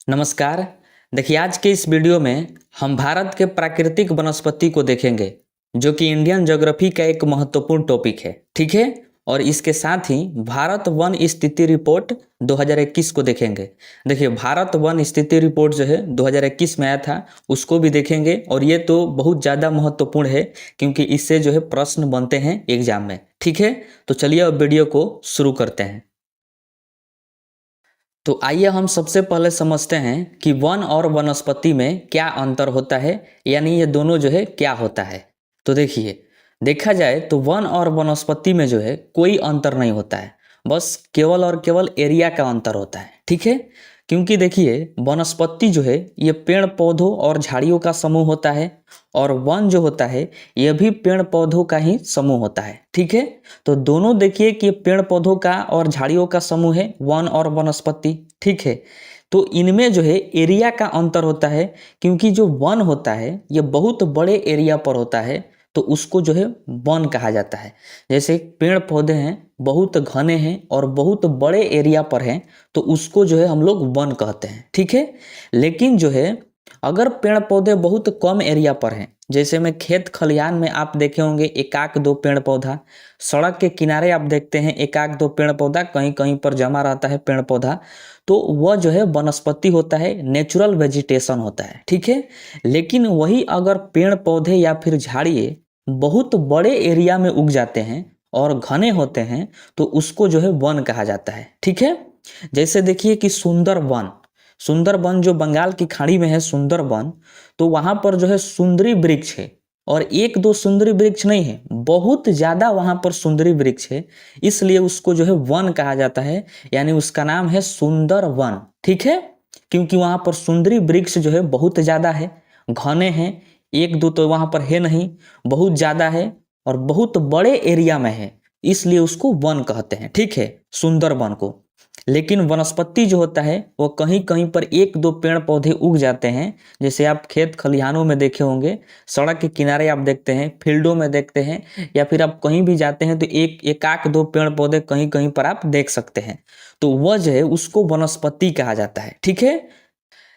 नमस्कार। देखिए, आज के इस वीडियो में हम भारत के प्राकृतिक वनस्पति को देखेंगे, जो कि इंडियन ज्योग्राफी का एक महत्वपूर्ण टॉपिक है। ठीक है। और इसके साथ ही भारत वन स्थिति रिपोर्ट 2021 को देखेंगे। देखिए, भारत वन स्थिति रिपोर्ट जो है 2021 में आया था, उसको भी देखेंगे। और ये तो बहुत ज़्यादा महत्वपूर्ण है, क्योंकि इससे जो है प्रश्न बनते हैं एग्जाम में। ठीक है। तो चलिए अब वीडियो को शुरू करते हैं। तो आइए हम सबसे पहले समझते हैं कि वन और वनस्पति में क्या अंतर होता है, यानी ये दोनों जो है क्या होता है। तो देखिए, देखा जाए तो वन और वनस्पति में जो है कोई अंतर नहीं होता है, बस केवल और केवल एरिया का अंतर होता है। ठीक है। क्योंकि देखिए, वनस्पति जो है ये पेड़ पौधों और झाड़ियों का समूह होता है, और वन जो होता है यह भी पेड़ पौधों का ही समूह होता है। ठीक है। तो दोनों देखिए कि पेड़ पौधों का और झाड़ियों का समूह है वन और वनस्पति। ठीक है। तो इनमें जो है एरिया का अंतर होता है, क्योंकि जो वन होता है ये बहुत बड़े एरिया पर होता है, तो उसको जो है वन कहा जाता है। जैसे पेड़ पौधे हैं, बहुत घने हैं और बहुत बड़े एरिया पर हैं, तो उसको जो है हम लोग वन कहते हैं। ठीक है। लेकिन जो है अगर पेड़ पौधे बहुत कम एरिया पर हैं, जैसे में खेत खलिहान में आप देखे होंगे एकाक दो पेड़ पौधा, सड़क के किनारे आप देखते हैं एकाक दो पेड़ पौधा, कहीं कहीं पर जमा रहता है पेड़ पौधा, तो वह जो है वनस्पति होता है, नेचुरल वेजिटेशन होता है। ठीक है। लेकिन वही अगर पेड़ पौधे या फिर झाड़िए बहुत बड़े एरिया में उग जाते हैं और घने होते हैं, तो उसको जो है वन कहा जाता है। ठीक है। जैसे देखिए कि सुंदरबन जो बंगाल की खाड़ी में है, सुंदरबन, तो वहां पर जो है सुंदरी वृक्ष है। और एक दो सुंदरी वृक्ष नहीं है, बहुत ज्यादा वहां पर सुंदरी वृक्ष है, इसलिए उसको जो है वन कहा जाता है, यानी उसका नाम है सुंदर वन। ठीक है। क्योंकि वहां पर सुंदरी वृक्ष जो है बहुत ज्यादा है, घने हैं, एक दो तो वहां पर है नहीं, बहुत ज्यादा है और बहुत बड़े एरिया में है, इसलिए उसको वन कहते हैं। ठीक है, सुंदरबन को। लेकिन वनस्पति जो होता है वो कहीं कहीं पर एक दो पेड़ पौधे उग जाते हैं, जैसे आप खेत खलिहानों में देखे होंगे, सड़क के किनारे आप देखते हैं, फील्डों में देखते हैं, या फिर आप कहीं भी जाते हैं तो एकाक दो पेड़ पौधे कहीं कहीं पर आप देख सकते हैं, तो वह जो है उसको वनस्पति कहा जाता है। ठीक है।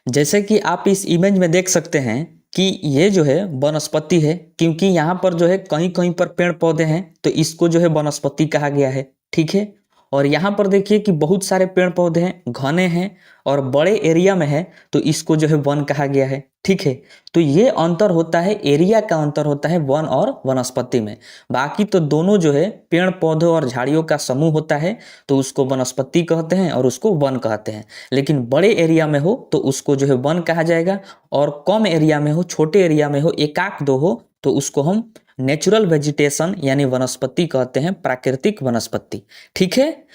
जैसे कि आप इस इमेज में देख सकते हैं कि ये जो है वनस्पति है, क्योंकि यहाँ पर जो है कहीं कहीं पर पेड़ पौधे हैं, तो इसको जो है वनस्पति कहा गया है। ठीक है। और यहाँ पर देखिए कि बहुत सारे पेड़ पौधे हैं, घने हैं और बड़े एरिया में है, तो इसको जो है वन कहा गया है। ठीक है। तो ये अंतर होता है, एरिया का अंतर होता है वन और वनस्पति में। बाकी तो दोनों जो है पेड़ पौधों और झाड़ियों का समूह होता है, तो उसको वनस्पति कहते हैं और उसको वन कहते हैं। लेकिन बड़े एरिया में हो तो उसको जो है वन कहा जाएगा, और कम एरिया में हो, छोटे एरिया में हो, एकाक दो हो, तो उसको हम नेचुरल वेजिटेशन यानी वनस्पति कहते हैं, प्राकृतिक वनस्पति। ठीक है।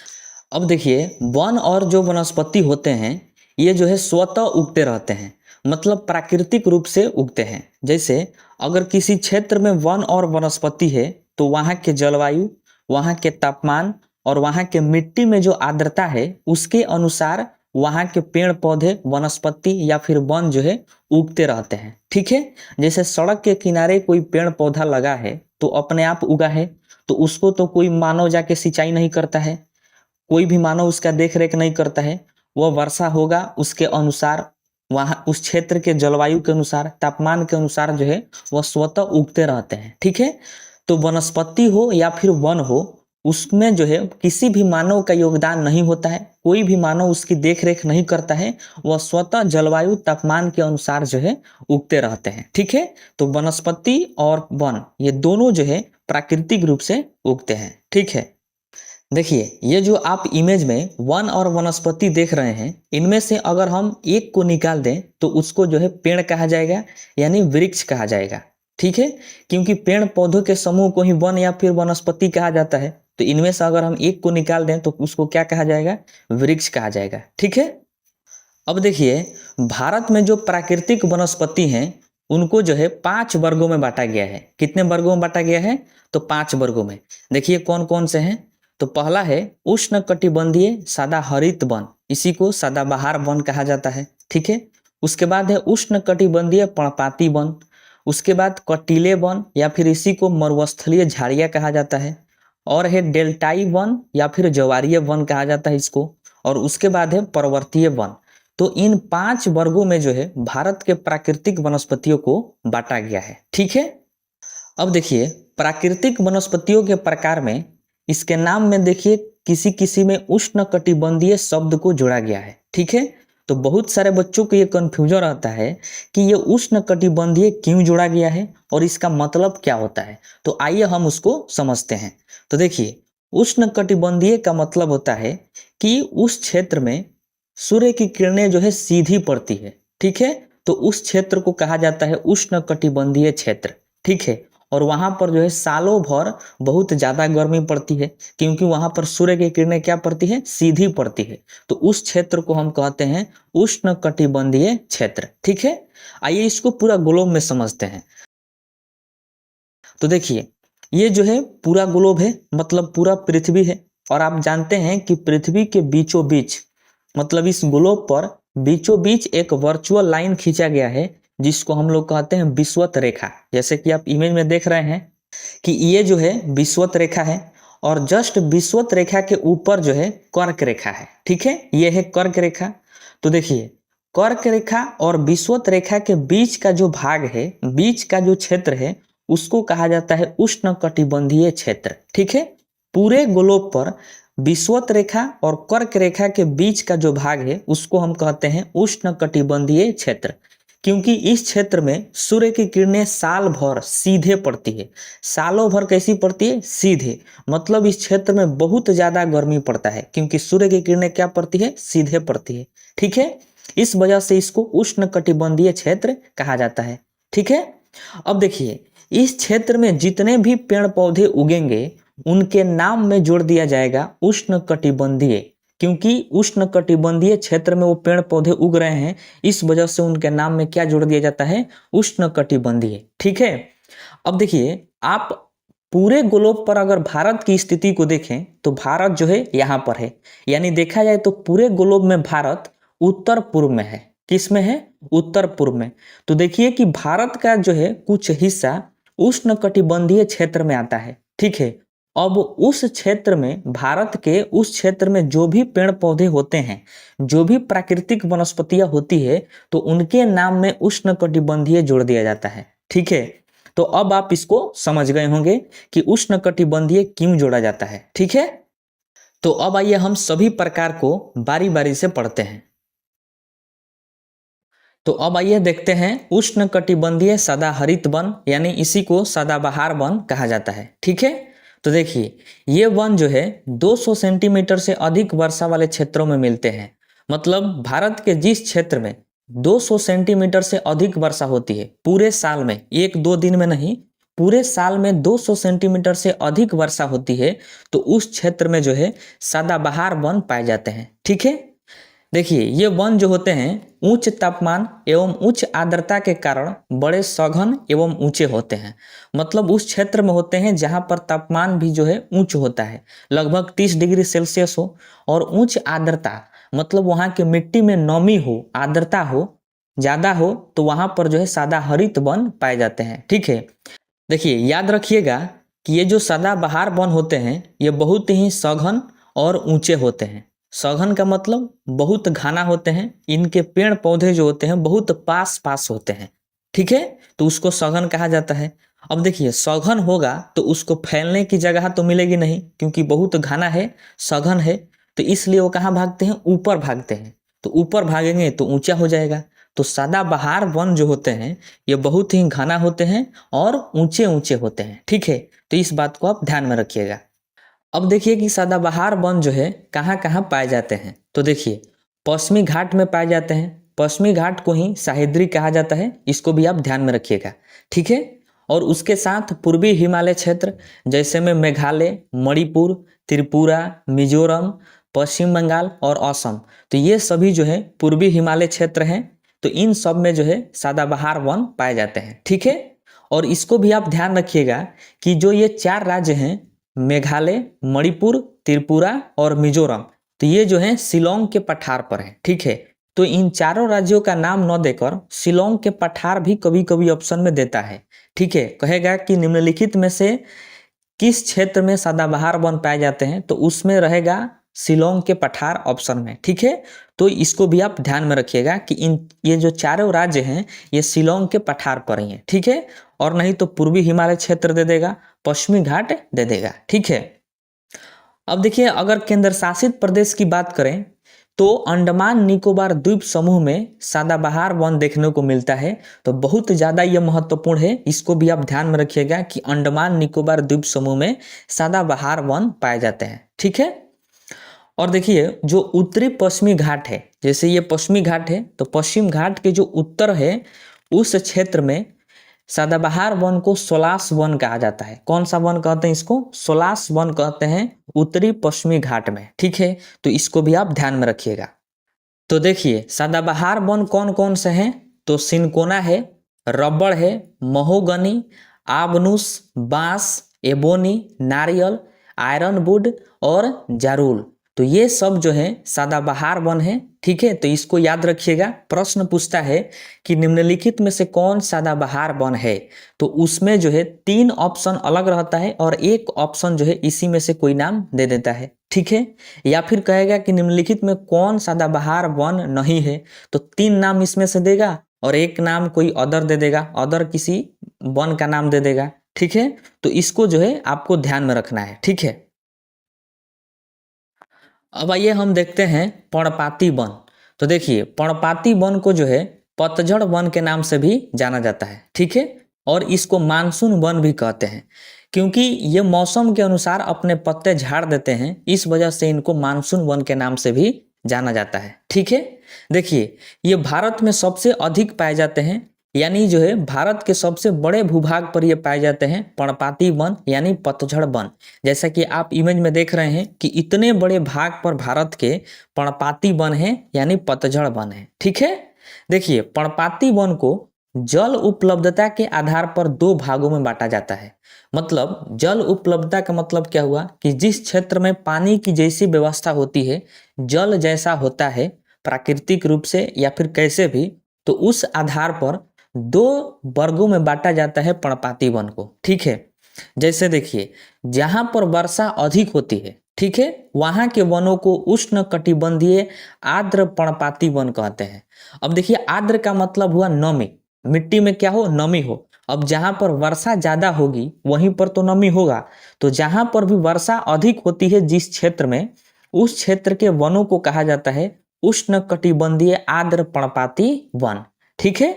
अब देखिए, वन और जो वनस्पति होते हैं ये जो है स्वतः उगते रहते हैं, मतलब प्राकृतिक रूप से उगते हैं। जैसे अगर किसी क्षेत्र में वन और वनस्पति है, तो वहाँ के जलवायु, वहाँ के तापमान और वहाँ के मिट्टी में जो आर्द्रता है, उसके अनुसार वहाँ के पेड़ पौधे, वनस्पति या फिर वन जो है उगते रहते हैं। ठीक है। जैसे सड़क के किनारे कोई पेड़ पौधा लगा है तो अपने आप उगा है, तो उसको तो कोई मानव जाके सिंचाई नहीं करता है, कोई भी मानव उसका देख रेख नहीं करता है, वह वर्षा होगा उसके अनुसार, वहाँ उस क्षेत्र के जलवायु के अनुसार, तापमान के अनुसार जो है वह स्वतः उगते रहते हैं। ठीक है। तो वनस्पति हो या फिर वन हो, उसमें जो है किसी भी मानव का योगदान नहीं होता है, कोई भी मानव उसकी देख रेख नहीं करता है, वह स्वतः जलवायु तापमान के अनुसार जो है उगते रहते हैं। ठीक है। तो वनस्पति और वन ये दोनों जो है प्राकृतिक रूप से उगते हैं। ठीक है। देखिए, ये जो आप इमेज में वन और वनस्पति देख रहे हैं, इनमें से अगर हम एक को निकाल दें तो उसको जो है पेड़ कहा जाएगा, यानी वृक्ष कहा जाएगा। ठीक है। क्योंकि पेड़ पौधों के समूह को ही वन या फिर वनस्पति कहा जाता है, तो इनमें से अगर हम एक को निकाल दें तो उसको क्या कहा जाएगा, वृक्ष कहा जाएगा। ठीक है। अब देखिए, भारत में जो प्राकृतिक वनस्पति हैं उनको जो है 5 वर्गों में बांटा गया है। कितने वर्गों में बांटा गया है, तो 5 वर्गों में। देखिए कौन कौन से हैं। तो पहला है उष्णकटिबंधीय सदाहरित वन, इसी को सदाबहार वन कहा जाता है। ठीक है। उसके बाद है उष्णकटिबंधीय पर्णपाती वन। उसके बाद कटीले वन या फिर इसी को मरुस्थलीय झाड़ियाँ कहा जाता है। और है डेल्टाई वन या फिर ज्वारीय वन कहा जाता है इसको। और उसके बाद है पर्वतीय वन। तो इन 5 वर्गों में जो है भारत के प्राकृतिक वनस्पतियों को बांटा गया है। ठीक है, अब देखिए प्राकृतिक वनस्पतियों के प्रकार में इसके नाम में देखिए किसी किसी में उष्णकटिबंधीय शब्द को जोड़ा गया है। ठीक है, तो बहुत सारे बच्चों को ये कन्फ्यूजन रहता है कि ये उष्णकटिबंधीय क्यों जोड़ा गया है और इसका मतलब क्या होता है। तो आइए हम उसको समझते हैं। तो देखिए उष्णकटिबंधीय का मतलब होता है कि उस क्षेत्र में सूर्य की किरणें जो है सीधी पड़ती है। ठीक है, तो उस क्षेत्र को कहा जाता है उष्णकटिबंधीय क्षेत्र। ठीक है, और वहां पर जो है सालों भर बहुत ज्यादा गर्मी पड़ती है क्योंकि वहां पर सूर्य की किरणें क्या पड़ती है, सीधी पड़ती है। तो उस क्षेत्र को हम कहते हैं उष्णकटिबंधीय क्षेत्र। ठीक है, आइए इसको पूरा ग्लोब में समझते हैं। तो देखिए ये जो है पूरा ग्लोब है, मतलब पूरा पृथ्वी है। और आप जानते हैं कि पृथ्वी के बीचों बीच, मतलब इस ग्लोब पर बीचों बीच एक वर्चुअल लाइन खींचा गया है जिसको हम लोग कहते हैं विषुवत रेखा। जैसे कि आप इमेज में देख रहे हैं कि ये जो है विषुवत रेखा है और जस्ट विषुवत रेखा के ऊपर जो है कर्क रेखा है। ठीक है, ये है कर्क रेखा। तो देखिए कर्क रेखा और विषुवत रेखा के बीच का जो भाग है, बीच का जो क्षेत्र है, उसको कहा जाता है उष्णकटिबंधीय क्षेत्र। ठीक है, पूरे ग्लोब पर विषुवत रेखा और कर्क रेखा के बीच का जो भाग है उसको हम कहते हैं उष्णकटिबंधीय क्षेत्र, क्योंकि इस क्षेत्र में सूर्य की किरणें साल भर सीधे पड़ती है। सालों भर कैसी पड़ती है, सीधे। मतलब इस क्षेत्र में बहुत ज्यादा गर्मी पड़ता है क्योंकि सूर्य की किरणें क्या पड़ती है, सीधे पड़ती है। ठीक है, इस वजह से इसको उष्णकटिबंधीय क्षेत्र कहा जाता है। ठीक है, अब देखिए इस क्षेत्र में जितने भी पेड़ पौधे उगेंगे उनके नाम में जोड़ दिया जाएगा उष्णकटिबंधीय, क्योंकि उष्णकटिबंधीय क्षेत्र में वो पेड़ पौधे उग रहे हैं, इस वजह से उनके नाम में क्या जोड़ दिया जाता है, उष्णकटिबंधीय। ठीक है, अब देखिए आप पूरे ग्लोब पर अगर भारत की स्थिति को देखें तो भारत जो है यहाँ पर है, यानी देखा जाए तो पूरे ग्लोब में भारत उत्तर पूर्व में है। किस में है, उत्तर पूर्व में। तो देखिए कि भारत का जो है कुछ हिस्सा उष्णकटिबंधीय क्षेत्र में आता है। ठीक है, अब उस क्षेत्र में, भारत के उस क्षेत्र में जो भी पेड़ पौधे होते हैं, जो भी प्राकृतिक वनस्पतियां होती है, तो उनके नाम में उष्णकटिबंधीय जोड़ दिया जाता है। ठीक है, तो अब आप इसको समझ गए होंगे कि उष्णकटिबंधीय क्यों जोड़ा जाता है। ठीक है, तो अब आइए हम सभी प्रकार को बारी बारी से पढ़ते हैं। तो अब आइए देखते हैं उष्णकटिबंधीय सदाहरित वन, यानी इसी को सदाबहार वन कहा जाता है। ठीक है, तो देखिए ये वन जो है 200 सेंटीमीटर से अधिक वर्षा वाले क्षेत्रों में मिलते हैं। मतलब भारत के जिस क्षेत्र में 200 सेंटीमीटर से अधिक वर्षा होती है पूरे साल में, एक दो दिन में नहीं, पूरे साल में 200 सेंटीमीटर से अधिक वर्षा होती है, तो उस क्षेत्र में जो है सदाबहार वन पाए जाते हैं। ठीक है, देखिए ये वन जो होते हैं उच्च तापमान एवं उच्च आर्द्रता के कारण बड़े सघन एवं ऊंचे होते हैं। मतलब उस क्षेत्र में होते हैं जहां पर तापमान भी जो है उच्च होता है, लगभग 30 डिग्री सेल्सियस हो, और उच्च आर्द्रता मतलब वहां की मिट्टी में नमी हो, आर्द्रता हो, ज्यादा हो, तो वहां पर जो है सदाहरित वन पाए जाते हैं। ठीक है, देखिए याद रखिएगा कि ये जो सदाबहार वन होते हैं ये बहुत ही सघन और ऊंचे होते हैं। सघन का मतलब बहुत घना होते हैं, इनके पेड़ पौधे जो होते हैं बहुत पास पास होते हैं। ठीक है, तो उसको सघन कहा जाता है। अब देखिए सघन होगा तो उसको फैलने की जगह तो मिलेगी नहीं, क्योंकि बहुत घना है, सघन है, तो इसलिए वो कहाँ भागते हैं, ऊपर भागते हैं। तो ऊपर भागेंगे तो ऊंचा हो जाएगा। तो सदाबहार वन जो होते हैं ये बहुत ही घना होते हैं और ऊंचे ऊंचे होते हैं। ठीक है, तो इस बात को आप ध्यान में रखिएगा। अब देखिए कि सदाबहार वन जो है कहाँ कहाँ पाए जाते हैं। तो देखिए पश्चिमी घाट में पाए जाते हैं, पश्चिमी घाट को ही सह्याद्री कहा जाता है, इसको भी आप ध्यान में रखिएगा। ठीक है, और उसके साथ पूर्वी हिमालय क्षेत्र जैसे में मेघालय, मणिपुर, त्रिपुरा, मिजोरम, पश्चिम बंगाल और असम, तो ये सभी जो है पूर्वी हिमालय क्षेत्र हैं। तो इन सब में जो है सदाबहार वन पाए जाते हैं। ठीक है, और इसको भी आप ध्यान रखिएगा कि जो ये 4 राज्य हैं, मेघालय, मणिपुर, त्रिपुरा और मिजोरम, तो ये जो है शिलोंग के पठार पर है। ठीक है, तो इन चारों राज्यों का नाम न देकर शिलोंग के पठार भी कभी कभी ऑप्शन में देता है। ठीक है, कहेगा कि निम्नलिखित में से किस क्षेत्र में सदाबहार वन पाए जाते हैं, तो उसमें रहेगा शिलोंग के पठार ऑप्शन में, ठीक है। तो इसको भी आप ध्यान में रखिएगा कि ये जो चारों राज्य हैं ये शिलोंग के पठार पर ही हैं, ठीक है। और नहीं तो पूर्वी हिमालय क्षेत्र दे देगा, पश्चिमी घाट दे देगा, ठीक है। अब देखिए अगर केंद्र शासित प्रदेश की बात करें तो अंडमान निकोबार द्वीप समूह में सदाबहार वन देखने को मिलता है। तो बहुत ज़्यादा यह महत्वपूर्ण है, इसको भी आप ध्यान में रखिएगा कि अंडमान निकोबार द्वीप समूह में सदाबहार वन पाए जाते हैं, ठीक है। और देखिए जो उत्तरी पश्चिमी घाट है, जैसे ये पश्चिमी घाट है तो पश्चिम घाट के जो उत्तर है उस क्षेत्र में सदाबहार वन को सोलास वन कहा जाता है। कौन सा वन कहते हैं इसको? सोलास वन कहते हैं उत्तरी पश्चिमी घाट में, ठीक है। तो इसको भी आप ध्यान में रखिएगा। तो देखिए सदाबहार वन कौन कौन से हैं? तो सिनकोना है, रबड़ है, महोगनी, आबनूस, बांस, एबोनी, नारियल, आयरनवुड और जारुल। तो ये सब जो है सदाबहार वन है, ठीक है। तो इसको याद रखिएगा। प्रश्न पूछता है कि निम्नलिखित में से कौन सदाबहार वन है, तो उसमें जो है 3 ऑप्शन अलग रहता है और एक ऑप्शन जो है इसी में से कोई नाम दे देता है, ठीक है। या फिर कहेगा कि निम्नलिखित में कौन सदाबहार वन नहीं है, तो 3 नाम इसमें से देगा और एक नाम कोई अदर दे देगा, अदर किसी वन का नाम दे देगा, ठीक है। तो इसको जो है आपको ध्यान में रखना है, ठीक है। अब आइए हम देखते हैं पर्णपाती वन। तो देखिए पर्णपाती वन को जो है पतझड़ वन के नाम से भी जाना जाता है, ठीक है। और इसको मानसून वन भी कहते हैं क्योंकि ये मौसम के अनुसार अपने पत्ते झाड़ देते हैं, इस वजह से इनको मानसून वन के नाम से भी जाना जाता है, ठीक है। देखिए ये भारत में सबसे अधिक पाए जाते हैं, यानी जो है भारत के सबसे बड़े भूभाग पर ये पाए जाते हैं पर्णपाती वन यानी पतझड़ वन। जैसा कि आप इमेज में देख रहे हैं कि इतने बड़े भाग पर भारत के पर्णपाती वन है यानी पतझड़ वन है, ठीक है। देखिए पर्णपाती वन को जल उपलब्धता के आधार पर 2 भागों में बांटा जाता है। मतलब जल उपलब्धता का मतलब क्या हुआ कि जिस क्षेत्र में पानी की जैसी व्यवस्था होती है, जल जैसा होता है प्राकृतिक रूप से या फिर कैसे भी, तो उस आधार पर 2 वर्गों में बांटा जाता है पर्णपाती वन को, ठीक है। जैसे देखिए जहां पर वर्षा अधिक होती है, ठीक है, वहां के वनों को उष्ण कटिबंधीय आर्द्र पर्णपाती वन कहते हैं। अब देखिए आर्द्र का मतलब हुआ नमी, मिट्टी में क्या हो? नमी हो। अब जहां पर वर्षा ज्यादा होगी वहीं पर तो नमी होगा, तो जहां पर भी वर्षा अधिक होती है जिस क्षेत्र में, उस क्षेत्र के वनों को कहा जाता है उष्ण कटिबंधीय आर्द्र पर्णपाती वन, ठीक है।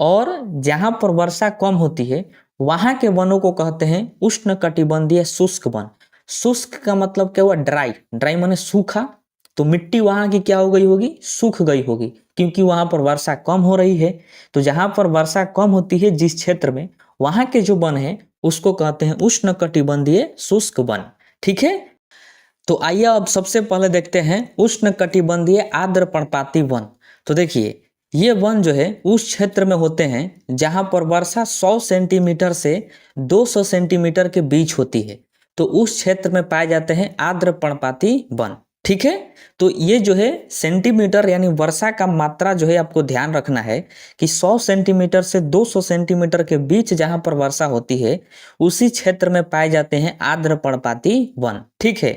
और जहां पर वर्षा कम होती है वहां के वनों को कहते हैं उष्ण कटिबंधीय शुष्क वन। शुष्क का मतलब क्या हुआ? ड्राई, ड्राई माने सूखा। तो मिट्टी वहां की क्या हो गई होगी? सूख गई होगी क्योंकि वहां पर वर्षा कम हो रही है। तो जहां पर वर्षा कम होती है जिस क्षेत्र में, वहां के जो वन है उसको कहते हैं उष्ण कटिबंधीय शुष्क वन, ठीक है। तो आइए अब सबसे पहले देखते हैं उष्ण कटिबंधीय आर्द्र पर्णपाती वन। तो देखिए ये वन जो है उस क्षेत्र में होते हैं जहां पर वर्षा 100 सेंटीमीटर से 200 सेंटीमीटर के बीच होती है, तो उस क्षेत्र में पाए जाते हैं आर्द्र पर्णपाती वन, ठीक है। तो ये जो है सेंटीमीटर यानी वर्षा का मात्रा जो है आपको ध्यान रखना है कि 100 सेंटीमीटर से 200 सेंटीमीटर के बीच जहां पर वर्षा होती है उसी क्षेत्र में पाए जाते हैं आर्द्र पर्णपाती वन, ठीक है।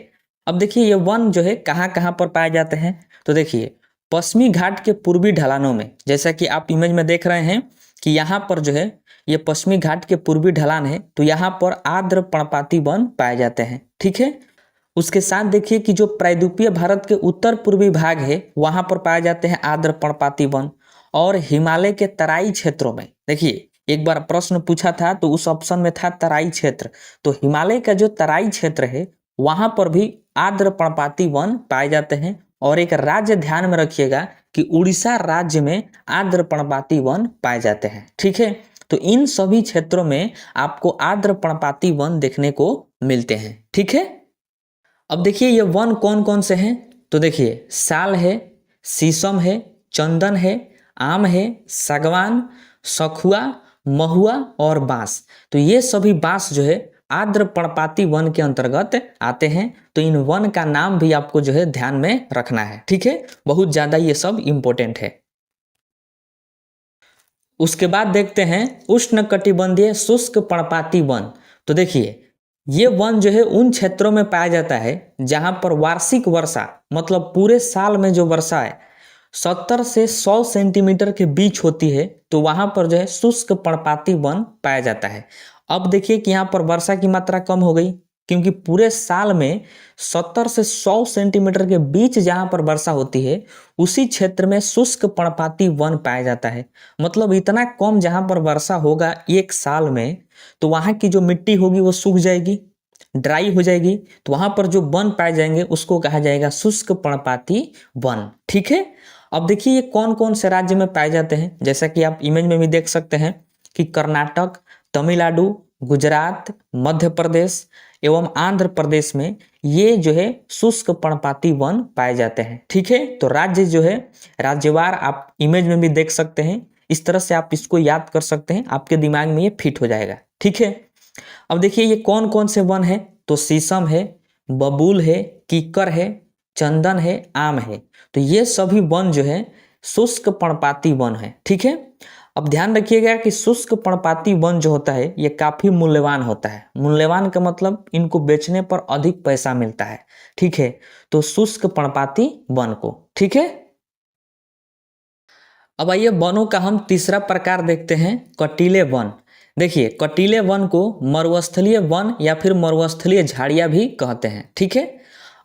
अब देखिए ये वन जो है कहाँ कहाँ पर पाए जाते हैं, तो देखिए पश्चिमी घाट के पूर्वी ढलानों में, जैसा कि आप इमेज में देख रहे हैं कि यहाँ पर जो है ये पश्चिमी घाट के पूर्वी ढलान है, तो यहाँ पर आर्द्र पर्णपाती वन पाए जाते हैं, ठीक है। उसके साथ देखिए कि जो प्रायद्वीपीय भारत के उत्तर पूर्वी भाग है वहां पर पाए जाते हैं आर्द्र पर्णपाती वन। और हिमालय के तराई क्षेत्रों में, देखिए एक बार प्रश्न पूछा था तो उस ऑप्शन में था तराई क्षेत्र, तो हिमालय का जो तराई क्षेत्र है वहां पर भी आर्द्र पर्णपाती वन पाए जाते हैं। और एक राज्य ध्यान में रखिएगा कि उड़ीसा राज्य में आर्द्र पर्णपाती वन पाए जाते हैं, ठीक है। तो इन सभी क्षेत्रों में आपको आर्द्र पर्णपाती वन देखने को मिलते हैं, ठीक है। अब देखिए ये वन कौन कौन से हैं, तो देखिए साल है, शीशम है, चंदन है, आम है, सागवान, सखुआ, महुआ और बांस। तो ये सभी बांस जो है आर्द्र पर्णपाती वन के अंतर्गत आते हैं। तो इन वन का नाम भी आपको जो है ध्यान में रखना है, ठीक है। बहुत ज्यादा ये सब इंपॉर्टेंट है। उसके बाद देखते हैं उष्ण कटिबंधीय शुष्क पर्णपाती वन। तो देखिए ये वन जो है उन क्षेत्रों में पाया जाता है जहां पर वार्षिक वर्षा मतलब पूरे साल में जो वर्षा है 70 से 100 सेंटीमीटर के बीच होती है, तो वहां पर जो है शुष्क पर्णपाती वन पाया जाता है। अब देखिए कि यहाँ पर वर्षा की मात्रा कम हो गई, क्योंकि पूरे साल में 70 से 100 सेंटीमीटर के बीच जहां पर वर्षा होती है उसी क्षेत्र में शुष्क पर्णपाती वन पाया जाता है। मतलब इतना कम जहां पर वर्षा होगा एक साल में, तो वहां की जो मिट्टी होगी वो सूख जाएगी, ड्राई हो जाएगी, तो वहां पर जो वन पाए जाएंगे उसको कहा जाएगा शुष्क पर्णपाती वन। ठीक है। अब देखिए ये कौन कौन से राज्य में पाए जाते हैं, जैसा कि आप इमेज में भी देख सकते हैं कि कर्नाटक, तमिलनाडु, गुजरात, मध्य प्रदेश एवं आंध्र प्रदेश में ये जो है शुष्क पर्णपाती वन पाए जाते हैं। ठीक है। तो राज्य जो है राज्यवार आप इमेज में भी देख सकते हैं, इस तरह से आप इसको याद कर सकते हैं, आपके दिमाग में ये फिट हो जाएगा। ठीक है। अब देखिए ये कौन कौन से वन है, तो शीशम है, बबूल है, कीकर है, चंदन है, आम है। तो ये सभी वन जो है शुष्क पर्णपाती वन है। ठीक है। अब ध्यान रखिएगा कि शुष्क पर्णपाती वन जो होता है ये काफी मूल्यवान होता है। मूल्यवान का मतलब इनको बेचने पर अधिक पैसा मिलता है। ठीक है। तो शुष्क पर्णपाती वन को। ठीक है। अब आइए वनों का हम तीसरा प्रकार देखते हैं, कटीले वन। देखिए कटीले वन को मरुस्थलीय वन या फिर मरुस्थलीय झाड़ियां भी कहते हैं। ठीक है।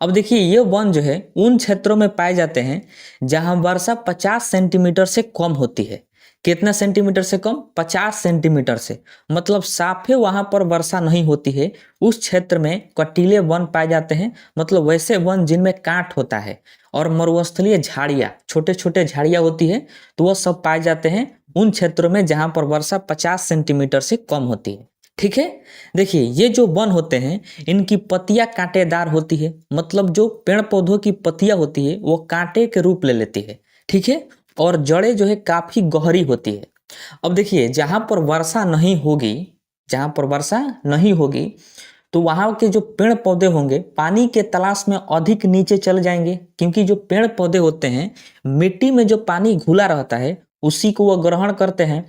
अब देखिए ये वन जो है उन क्षेत्रों में पाए जाते हैं जहां वर्षा 50 सेंटीमीटर से कम होती है। कितना सेंटीमीटर से कम? 50 सेंटीमीटर से, मतलब साफे वहां पर वर्षा नहीं होती है, उस क्षेत्र में कटीले वन पाए जाते हैं। मतलब वैसे वन जिनमें कांट होता है, और मरुस्थलीय झाड़ियाँ छोटे छोटे झाड़ियाँ होती है, तो वह सब पाए जाते हैं उन क्षेत्रों में जहां पर वर्षा 50 सेंटीमीटर से कम होती है। ठीक है। देखिए ये जो वन होते हैं इनकी पत्तियां कांटेदार होती है, मतलब जो पेड़ पौधों की पत्तियां होती है वो कांटे के रूप ले लेती है। ठीक है। और जड़ें जो है काफी गहरी होती है। अब देखिए जहां पर वर्षा नहीं होगी, जहां पर वर्षा नहीं होगी तो वहां के जो पेड़ पौधे होंगे पानी के तलाश में अधिक नीचे चल जाएंगे, क्योंकि जो पेड़ पौधे होते हैं मिट्टी में जो पानी घुला रहता है उसी को वह ग्रहण करते हैं,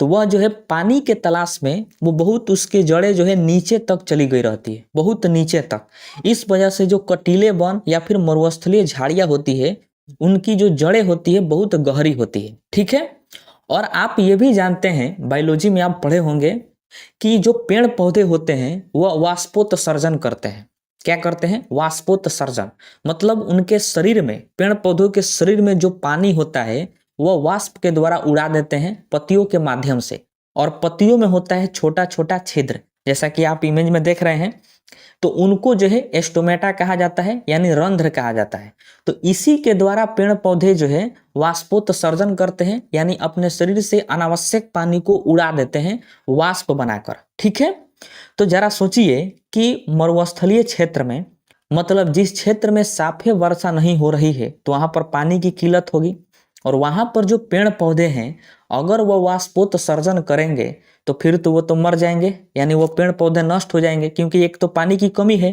तो वह जो है पानी के तलाश में वो बहुत उसके जड़ें जो है नीचे तक चली गई रहती है, बहुत नीचे तक। इस वजह से जो कटीले वन या फिर मरुस्थलीय झाड़ियां होती है उनकी जो जड़ें होती है बहुत गहरी होती है। ठीक है। और आप ये भी जानते हैं, बायोलॉजी में आप पढ़े होंगे कि जो पेड़ पौधे होते हैं वह वाष्पोत्सर्जन करते हैं। क्या करते हैं? वाष्पोत्सर्जन। मतलब उनके शरीर में, पेड़ पौधों के शरीर में जो पानी होता है वह वाष्प के द्वारा उड़ा देते हैं पत्तियों के माध्यम से, और पत्तियों में होता है छोटा छोटा छिद्र, जैसा कि आप इमेज में देख रहे हैं। तो उनको जो है एस्टोमेटा कहा जाता है, यानी रंध्र कहा जाता है। तो इसी के द्वारा पेड़ पौधे जो है वाष्पोत्सर्जन करते हैं, यानी अपने शरीर से अनावश्यक पानी को उड़ा देते हैं वाष्प बनाकर। ठीक है। तो जरा सोचिए कि मरुस्थलीय क्षेत्र में, मतलब जिस क्षेत्र में साफे वर्षा नहीं हो रही है, तो वहां पर पानी की किल्लत होगी, और वहां पर जो पेड़ पौधे हैं अगर वो वाष्पोत्सर्जन करेंगे तो फिर तो वो तो मर जाएंगे, यानी वो पेड़ पौधे नष्ट हो जाएंगे, क्योंकि एक तो पानी की कमी है,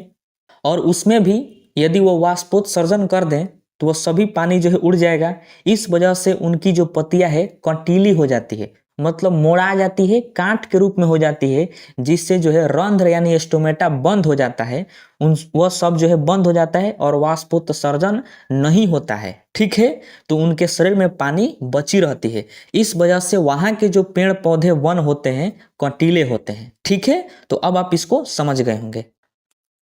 और उसमें भी यदि वो वाष्पोत्सर्जन कर दें तो वो सभी पानी जो है उड़ जाएगा। इस वजह से उनकी जो पत्तियां है कंटीली हो जाती है, मतलब मोड़ा जाती है, कांट के रूप में हो जाती है, जिससे जो है रंध्र यानी स्टोमेटा बंद हो जाता है, उन वह सब जो है बंद हो जाता है और वाष्पोत्सर्जन नहीं होता है। ठीक है। तो उनके शरीर में पानी बची रहती है। इस वजह से वहां के जो पेड़ पौधे वन होते हैं कंटीले होते हैं। ठीक है। तो अब आप इसको समझ गए होंगे।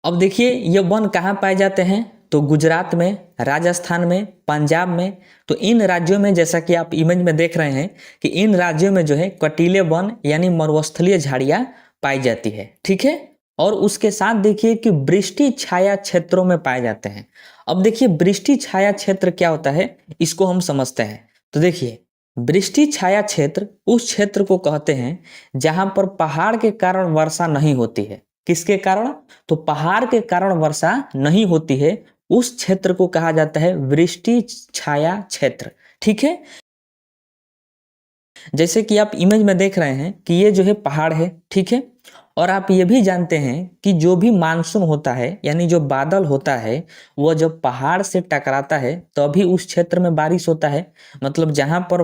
अब देखिए ये वन कहाँ पाए जाते हैं, तो गुजरात में, राजस्थान में, पंजाब में। तो इन राज्यों में, जैसा कि आप इमेज में देख रहे हैं कि इन राज्यों में जो है कटीले वन यानी मरुस्थलीय झाड़ियां पाई जाती है। ठीक है। और उसके साथ देखिए कि वृष्टि छाया क्षेत्रों में पाए जाते हैं। अब देखिए वृष्टि छाया क्षेत्र क्या होता है इसको हम समझते हैं। तो देखिए वृष्टि छाया क्षेत्र उस क्षेत्र को कहते हैं जहां पर पहाड़ के कारण वर्षा नहीं होती है। किसके कारण? तो पहाड़ के कारण वर्षा नहीं होती है, उस क्षेत्र को कहा जाता है वृष्टि छाया क्षेत्र। ठीक है। जैसे कि आप इमेज में देख रहे हैं कि ये जो है पहाड़ है। ठीक है। और आप ये भी जानते हैं कि जो भी मानसून होता है, यानी जो बादल होता है, वह जब पहाड़ से टकराता है तभी उस क्षेत्र में बारिश होता है। मतलब जहां पर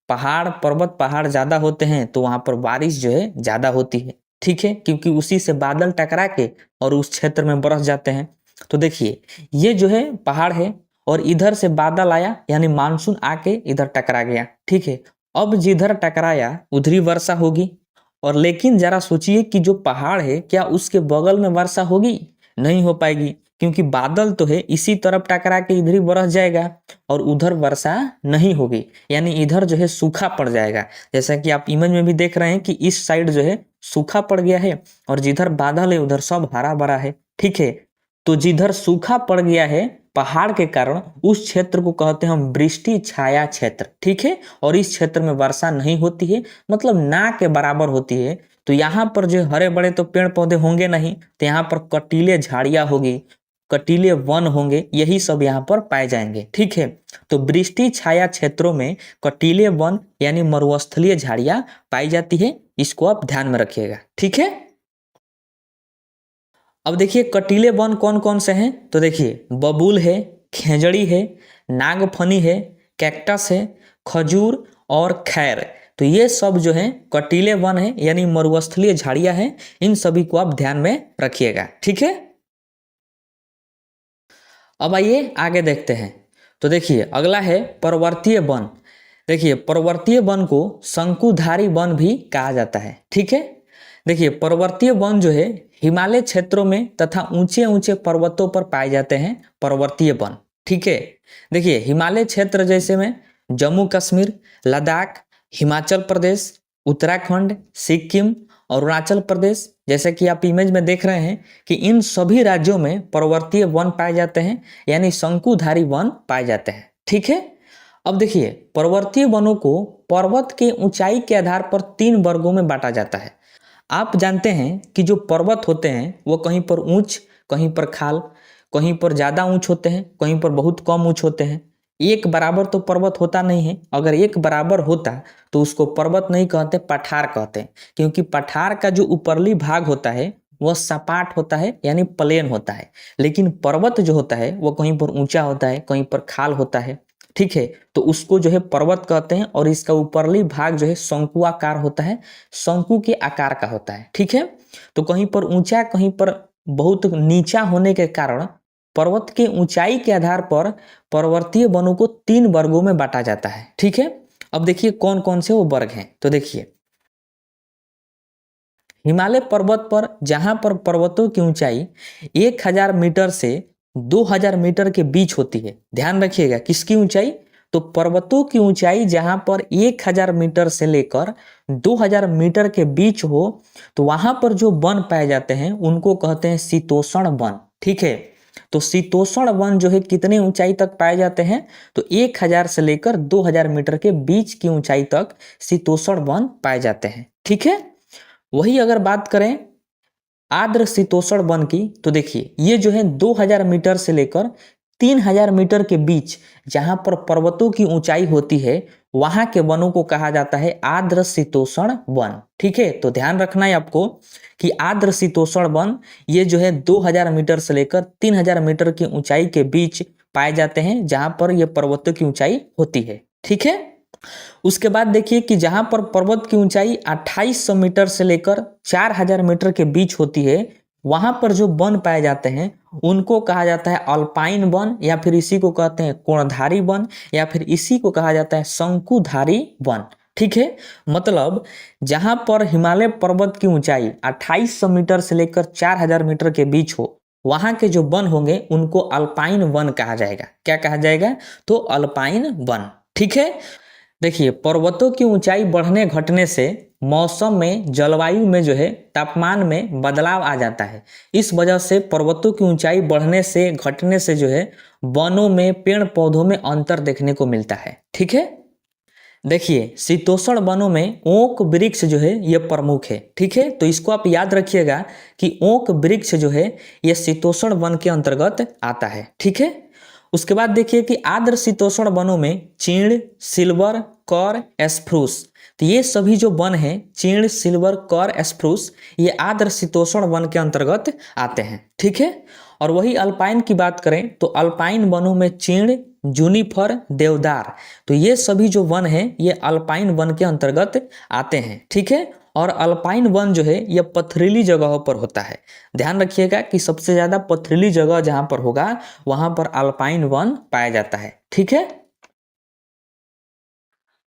पहाड़, पर्वत पहाड़ ज्यादा होते हैं तो वहां पर बारिश जो है ज्यादा होती है। ठीक है, क्योंकि उसी से बादल टकरा के और उस क्षेत्र में बरस जाते हैं। तो देखिए ये जो है पहाड़ है और इधर से बादल आया यानी मानसून आके इधर टकरा गया, ठीक है। अब जिधर टकराया उधर ही वर्षा होगी। और लेकिन जरा सोचिए कि जो पहाड़ है क्या उसके बगल में वर्षा होगी? नहीं हो पाएगी, क्योंकि बादल तो है, इसी तरफ टकरा के इधर ही बरस जाएगा और उधर वर्षा नहीं होगी, यानी इधर जो है सूखा पड़ जाएगा। जैसा कि आप इमेज में भी देख रहे हैं कि इस साइड जो है सूखा पड़ गया है और जिधर बादल है उधर सब हरा भरा है, ठीक है। तो जिधर सूखा पड़ गया है पहाड़ के कारण, उस क्षेत्र को कहते हैं हम वृष्टि छाया क्षेत्र, ठीक है। और इस क्षेत्र में वर्षा नहीं होती है, मतलब ना के बराबर होती है। तो यहाँ पर जो हरे बड़े तो पेड़ पौधे होंगे नहीं, तो यहाँ पर कटीले झाड़ियाँ होगी, कटीले वन होंगे, यही सब यहाँ पर पाए जाएंगे, ठीक है। तो वृष्टि छाया क्षेत्रों में कटीले वन यानी मरुस्थलीय झाड़ियाँ पाई जाती है, इसको आप ध्यान में रखिएगा, ठीक है। अब देखिए कटीले वन कौन कौन से हैं, तो देखिए बबूल है, खेजड़ी है, नागफनी है, कैक्टस है, खजूर और खैर। तो ये सब जो है कटीले वन है यानी मरुस्थलीय झाड़ियाँ हैं, इन सभी को आप ध्यान में रखिएगा, ठीक है। अब आइए आगे देखते हैं। तो देखिए अगला है पर्वतीय वन। देखिए पर्वतीय वन को शंकुधारी वन भी कहा जाता है, ठीक है। देखिए पर्वतीय वन जो है हिमालय क्षेत्रों में तथा ऊंचे ऊंचे पर्वतों पर पाए जाते हैं पर्वतीय वन, ठीक है। देखिए हिमालय क्षेत्र जैसे में जम्मू कश्मीर, लद्दाख, हिमाचल प्रदेश, उत्तराखंड, सिक्किम और अरुणाचल प्रदेश, जैसे कि आप इमेज में देख रहे हैं कि इन सभी राज्यों में पर्वतीय वन पाए जाते हैं यानी शंकुधारी वन पाए जाते हैं, ठीक है। अब देखिए पर्वतीय वनों को पर्वत के ऊंचाई के आधार पर 3 वर्गों में बांटा जाता है। आप जानते हैं कि जो पर्वत होते हैं वो कहीं पर ऊंच, कहीं पर खाल, कहीं पर ज़्यादा ऊंच होते हैं, कहीं पर बहुत कम ऊंच होते हैं। एक बराबर तो पर्वत होता नहीं है, अगर एक बराबर होता तो उसको पर्वत नहीं कहते, पठार कहते हैं। क्योंकि पठार का जो ऊपरली भाग होता है वह सपाट होता है यानी प्लेन होता है, लेकिन पर्वत जो होता है वो कहीं पर ऊंचा होता है, कहीं पर खाल होता है, ठीक है। तो उसको जो है पर्वत कहते हैं और इसका ऊपरली भाग जो है शंकु आकार होता है, शंकु के आकार का होता है, ठीक है। तो कहीं पर ऊंचा, कहीं पर बहुत नीचा होने के कारण पर्वत के ऊंचाई के आधार पर पर्वतीय वनों को 3 वर्गों में बांटा जाता है, ठीक है। अब देखिए कौन कौन से वो वर्ग हैं। तो देखिए हिमालय पर्वत पर जहां पर पर्वतों की ऊंचाई 1000 मीटर से 2000 मीटर के बीच होती है, ध्यान रखिएगा किसकी ऊंचाई, तो पर्वतों की ऊंचाई जहां पर 1000 मीटर से लेकर 2000 मीटर के बीच हो, तो वहां पर जो वन पाए जाते हैं उनको कहते हैं शीतोष्ण वन, ठीक है। तो शीतोष्ण वन जो है कितने ऊंचाई तक पाए जाते हैं, तो 1000 से लेकर 2000 मीटर के बीच की ऊंचाई तक शीतोष्ण वन पाए जाते हैं, ठीक है। वही अगर बात करें आर्द्र शीतोष्ण वन की, तो देखिए ये जो है 2000 मीटर से लेकर 3000 मीटर के बीच जहां पर पर्वतों की ऊंचाई होती है वहां के वनों को कहा जाता है आर्द्र शीतोष्ण वन, ठीक है। तो ध्यान रखना है आपको कि आर्द्र शीतोष्ण वन ये जो है 2000 मीटर से लेकर 3000 मीटर की ऊंचाई के बीच पाए जाते हैं जहां पर यह पर्वतों की ऊंचाई होती है, ठीक है। उसके बाद देखिए कि जहां पर पर्वत की ऊंचाई 2800 मीटर से लेकर 4000 मीटर के बीच होती है, वहां पर जो वन पाए जाते हैं उनको कहा जाता है अल्पाइन वन, या फिर इसी को कहते हैं कोणधारी वन, या फिर इसी को कहा जाता है शंकुधारी वन, ठीक है। मतलब जहां पर हिमालय पर्वत की ऊंचाई 2800 मीटर से लेकर 4000 मीटर के बीच हो, वहां के जो वन होंगे उनको अल्पाइन वन कहा जाएगा। क्या कहा जाएगा, तो अल्पाइन वन, ठीक है। देखिए पर्वतों की ऊंचाई बढ़ने घटने से मौसम में, जलवायु में जो है तापमान में बदलाव आ जाता है। इस वजह से पर्वतों की ऊंचाई बढ़ने से, घटने से जो है वनों में, पेड़ पौधों में अंतर देखने को मिलता है, ठीक है। देखिए शीतोष्ण वनों में ओक वृक्ष जो है ये प्रमुख है, ठीक है। तो इसको आप याद रखिएगा कि ओक वृक्ष जो है ये शीतोष्ण वन के अंतर्गत आता है, ठीक है। उसके बाद देखिए कि आर्द्र शीतोष्ण वनों में चीड़, सिल्वर, कर, स्प्रूस, तो ये सभी जो वन हैं चीड़, सिल्वर, कर, स्प्रूस, ये आर्द्र शीतोष्ण वन के अंतर्गत आते हैं, ठीक है। और वही अल्पाइन की बात करें तो अल्पाइन वनों में चीड़, जूनिफर, देवदार, तो ये सभी जो वन हैं ये अल्पाइन वन के अंतर्गत आते हैं, ठीक है। और अल्पाइन वन जो है यह पथरीली जगहों पर होता है। ध्यान रखिएगा कि सबसे ज्यादा पथरीली जगह जहां पर होगा वहां पर अल्पाइन वन पाया जाता है। ठीक है,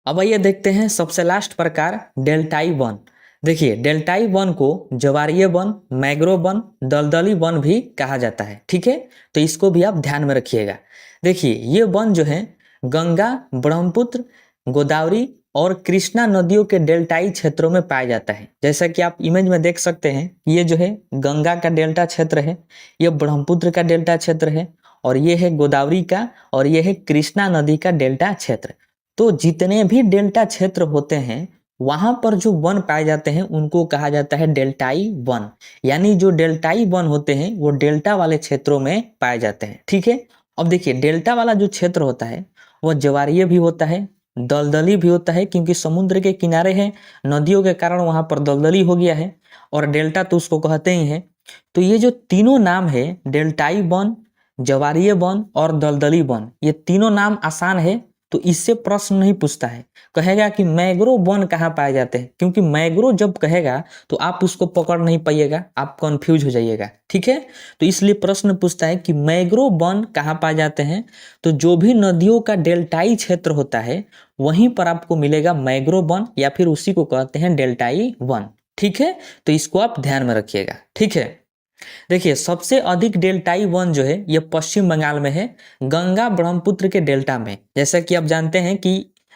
अब आइए देखते हैं सबसे लास्ट प्रकार डेल्टाई वन। देखिए, डेल्टाई वन को ज्वारीय वन, मैंग्रोव वन, दलदली वन भी कहा जाता है। ठीक है, तो इसको भी आप ध्यान में रखिएगा। देखिए, ये वन जो है गंगा, ब्रह्मपुत्र, गोदावरी और कृष्णा नदियों के डेल्टाई क्षेत्रों में पाया जाता है। जैसा कि आप इमेज में देख सकते हैं, ये जो है गंगा का डेल्टा क्षेत्र है, ये ब्रह्मपुत्र का डेल्टा क्षेत्र है, और ये है गोदावरी का, और ये है कृष्णा नदी का डेल्टा क्षेत्र। तो जितने भी डेल्टा क्षेत्र होते हैं वहां पर जो वन पाए जाते हैं उनको कहा जाता है डेल्टाई वन। यानी जो डेल्टाई वन होते हैं वो डेल्टा वाले क्षेत्रों में पाए जाते हैं। ठीक है, अब देखिए, डेल्टा वाला जो क्षेत्र होता है वह ज्वारीय भी होता है, दलदली भी होता है, क्योंकि समुद्र के किनारे हैं, नदियों के कारण वहां पर दलदली हो गया है, और डेल्टा तो उसको कहते ही है। तो ये जो तीनों नाम है, डेल्टाई वन, ज्वारीय वन और दलदली वन, ये तीनों नाम आसान है, तो इससे प्रश्न नहीं पूछता है। कहेगा कि मैंग्रोव वन कहाँ पाए जाते हैं, क्योंकि मैंग्रोव जब कहेगा तो आप उसको पकड़ नहीं पाइएगा, आप कंफ्यूज हो जाइएगा। ठीक है, तो इसलिए प्रश्न पूछता है कि मैंग्रोव वन कहाँ पाए जाते हैं। तो जो भी नदियों का डेल्टाई क्षेत्र होता है वहीं पर आपको मिलेगा मैंग्रोव वन, या फिर उसी को कहते हैं डेल्टाई वन। ठीक है, तो इसको आप ध्यान में रखिएगा। ठीक है, देखिए, सबसे अधिक डेल्टाई वन जो है यह पश्चिम बंगाल में है, गंगा ब्रह्मपुत्र के डेल्टा में। जैसा कि आप जानते हैं कि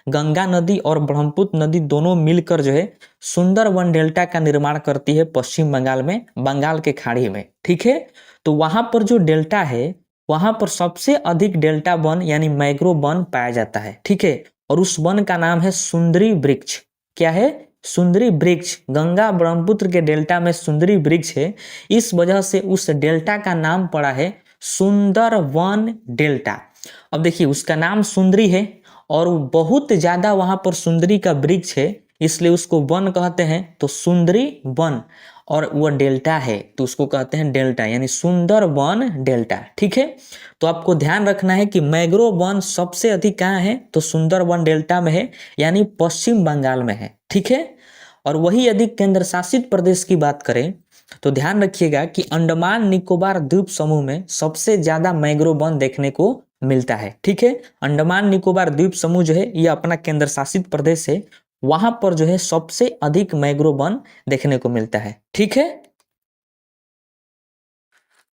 गंगा नदी और ब्रह्मपुत्र नदी दोनों मिलकर जो है सुंदर वन डेल्टा का निर्माण करती है पश्चिम बंगाल में, बंगाल के खाड़ी में। ठीक है, तो वहां पर जो डेल्टा है वहां पर सबसे अधिक डेल्टा वन यानी मैंग्रोव वन पाया जाता है। ठीक है, और उस वन का नाम है सुंदरी वृक्ष। क्या है? सुंदरी वृक्ष। गंगा ब्रह्मपुत्र के डेल्टा में सुंदरी वृक्ष है, इस वजह से उस डेल्टा का नाम पड़ा है सुंदर वन डेल्टा। अब देखिए, उसका नाम सुंदरी है और बहुत ज्यादा वहां पर सुंदरी का वृक्ष है, इसलिए उसको वन कहते हैं, तो सुंदरी वन। और वह डेल्टा है तो उसको कहते हैं डेल्टा, यानी सुंदर वन डेल्टा। ठीक है, तो आपको ध्यान रखना है कि मैंग्रोव वन सबसे अधिक कहाँ है, तो सुंदर वन डेल्टा में है, यानी पश्चिम बंगाल में है। ठीक है, और वही यदि केंद्र शासित प्रदेश की बात करें तो ध्यान रखिएगा कि अंडमान निकोबार द्वीप समूह में सबसे ज्यादा मैंग्रोव वन देखने को मिलता है। ठीक है, अंडमान निकोबार द्वीप समूह जो है यह अपना केंद्र शासित प्रदेश है, वहां पर जो है सबसे अधिक मैंग्रोव वन देखने को मिलता है। ठीक है,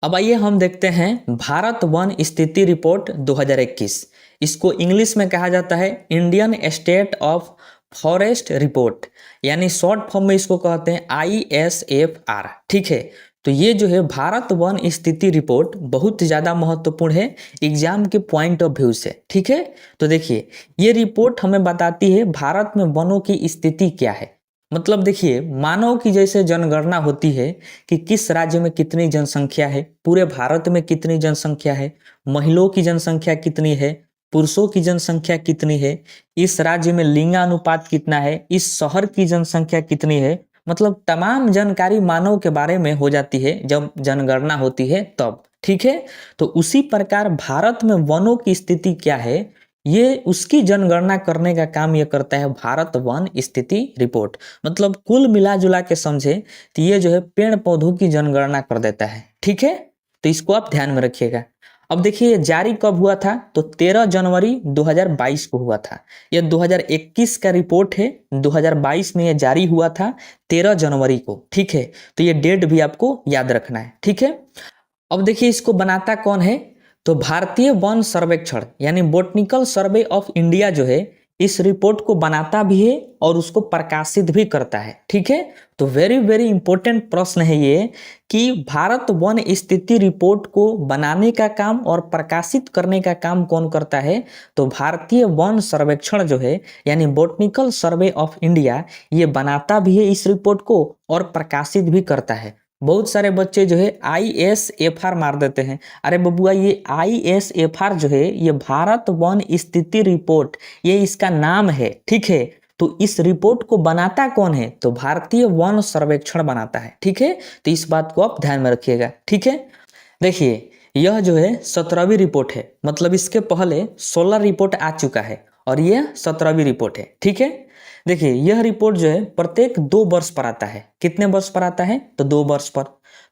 अब आइए हम देखते हैं भारत वन स्थिति रिपोर्ट 2021। इसको इंग्लिश में कहा जाता है Indian state of forest report, यानी शॉर्ट फॉर्म में इसको कहते हैं ISFR। ठीक है, तो ये जो है भारत वन स्थिति रिपोर्ट बहुत ज़्यादा महत्वपूर्ण है एग्जाम के पॉइंट ऑफ व्यू से। ठीक है, तो देखिए, ये रिपोर्ट हमें बताती है भारत में वनों की स्थिति क्या है। मतलब देखिए, मानव की जैसे जनगणना होती है कि किस राज्य में कितनी जनसंख्या है, पूरे भारत में कितनी जनसंख्या है, महिलाओं की जनसंख्या कितनी है, पुरुषों की जनसंख्या कितनी है, इस राज्य में लिंगानुपात कितना है, इस शहर की जनसंख्या कितनी है, मतलब तमाम जानकारी मानव के बारे में हो जाती है जब जनगणना होती है तब। ठीक है, तो उसी प्रकार भारत में वनों की स्थिति क्या है, ये उसकी जनगणना करने का काम ये करता है भारत वन स्थिति रिपोर्ट। मतलब कुल मिला जुला के समझे तो ये जो है पेड़ पौधों की जनगणना कर देता है। ठीक है, तो इसको आप ध्यान में रखिएगा। अब देखिए, जारी कब हुआ था, तो 13 जनवरी 2022 को हुआ था। यह 2021 का रिपोर्ट है, 2022 में यह जारी हुआ था 13 जनवरी को। ठीक है, तो ये डेट भी आपको याद रखना है। ठीक है, अब देखिए, इसको बनाता कौन है, तो भारतीय वन सर्वेक्षण यानी बोटनिकल सर्वे ऑफ इंडिया जो है इस रिपोर्ट को बनाता भी है और उसको प्रकाशित भी करता है। ठीक है, तो वेरी वेरी इंपॉर्टेंट प्रश्न है ये कि भारत वन स्थिति रिपोर्ट को बनाने का काम और प्रकाशित करने का काम कौन करता है, तो भारतीय वन सर्वेक्षण जो है यानी बोटनिकल सर्वे ऑफ इंडिया ये बनाता भी है इस रिपोर्ट को और प्रकाशित भी करता है। बहुत सारे बच्चे जो है ISFR मार देते हैं। अरे बबुआ, ये ISFR जो है ये भारत वन स्थिति रिपोर्ट, ये इसका नाम है। ठीक है, तो इस रिपोर्ट को बनाता कौन है, तो भारतीय वन सर्वेक्षण बनाता है। ठीक है, तो इस बात को आप ध्यान में रखिएगा। ठीक है, देखिए, यह जो है 17वीं रिपोर्ट है, मतलब इसके पहले 16 रिपोर्ट आ चुका है और यह 17वीं रिपोर्ट है। ठीक है, देखिए यह रिपोर्ट जो है प्रत्येक 2 वर्ष पर आता है। कितने वर्ष पर आता है? तो 2 वर्ष पर।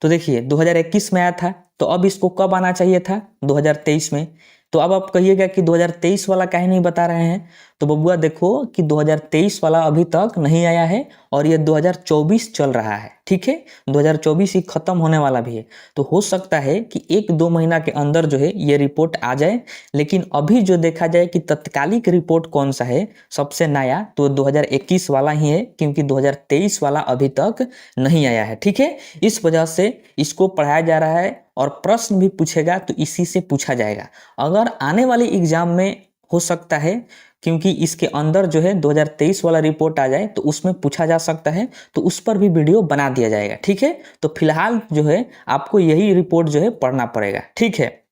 तो देखिए 2021 में आया था, तो अब इसको कब आना चाहिए था? 2023 में। तो अब आप कहिएगा कि 2023 वाला काहे नहीं बता रहे हैं? तो बबुआ देखो कि 2023 वाला अभी तक नहीं आया है और ये 2024 चल रहा है, ठीक है। 2024 ही खत्म होने वाला भी है, तो हो सकता है कि 1-2 महीना के अंदर जो है ये रिपोर्ट आ जाए। लेकिन अभी जो देखा जाए कि तत्कालिक रिपोर्ट कौन सा है सबसे नया, तो 2021 वाला ही है, क्योंकि 2023 वाला अभी तक नहीं आया है, ठीक है। इस वजह से इसको पढ़ाया जा रहा है और प्रश्न भी पूछेगा तो इसी से पूछा जाएगा। अगर आने वाले एग्जाम में हो सकता है, क्योंकि इसके अंदर जो है 2023 वाला रिपोर्ट आ जाए तो उसमें पूछा जा सकता है, तो उस पर भी वीडियो बना दिया जाएगा, ठीक है। तो फिलहाल जो है आपको यही रिपोर्ट जो है पढ़ना पड़ेगा, ठीक है।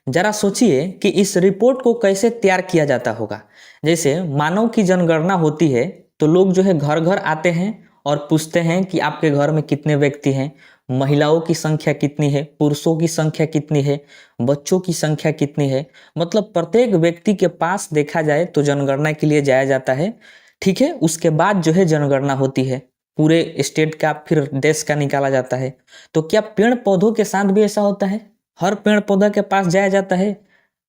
जरा सोचिए कि इस रिपोर्ट को कैसे तैयार किया जाता होगा। जैसे मानव की जनगणना होती है तो लोग जो है घर घर आते हैं और पूछते हैं कि आपके घर में कितने व्यक्ति हैं, महिलाओं की संख्या कितनी है, पुरुषों की संख्या कितनी है, बच्चों की संख्या कितनी है। मतलब प्रत्येक व्यक्ति के पास देखा जाए तो जनगणना के लिए जाया जाता है, ठीक है। उसके बाद जो है जनगणना होती है, पूरे स्टेट का फिर देश का निकाला जाता है। तो क्या पेड़ पौधों के साथ भी ऐसा होता है? हर पेड़ पौधा के पास जाया जाता है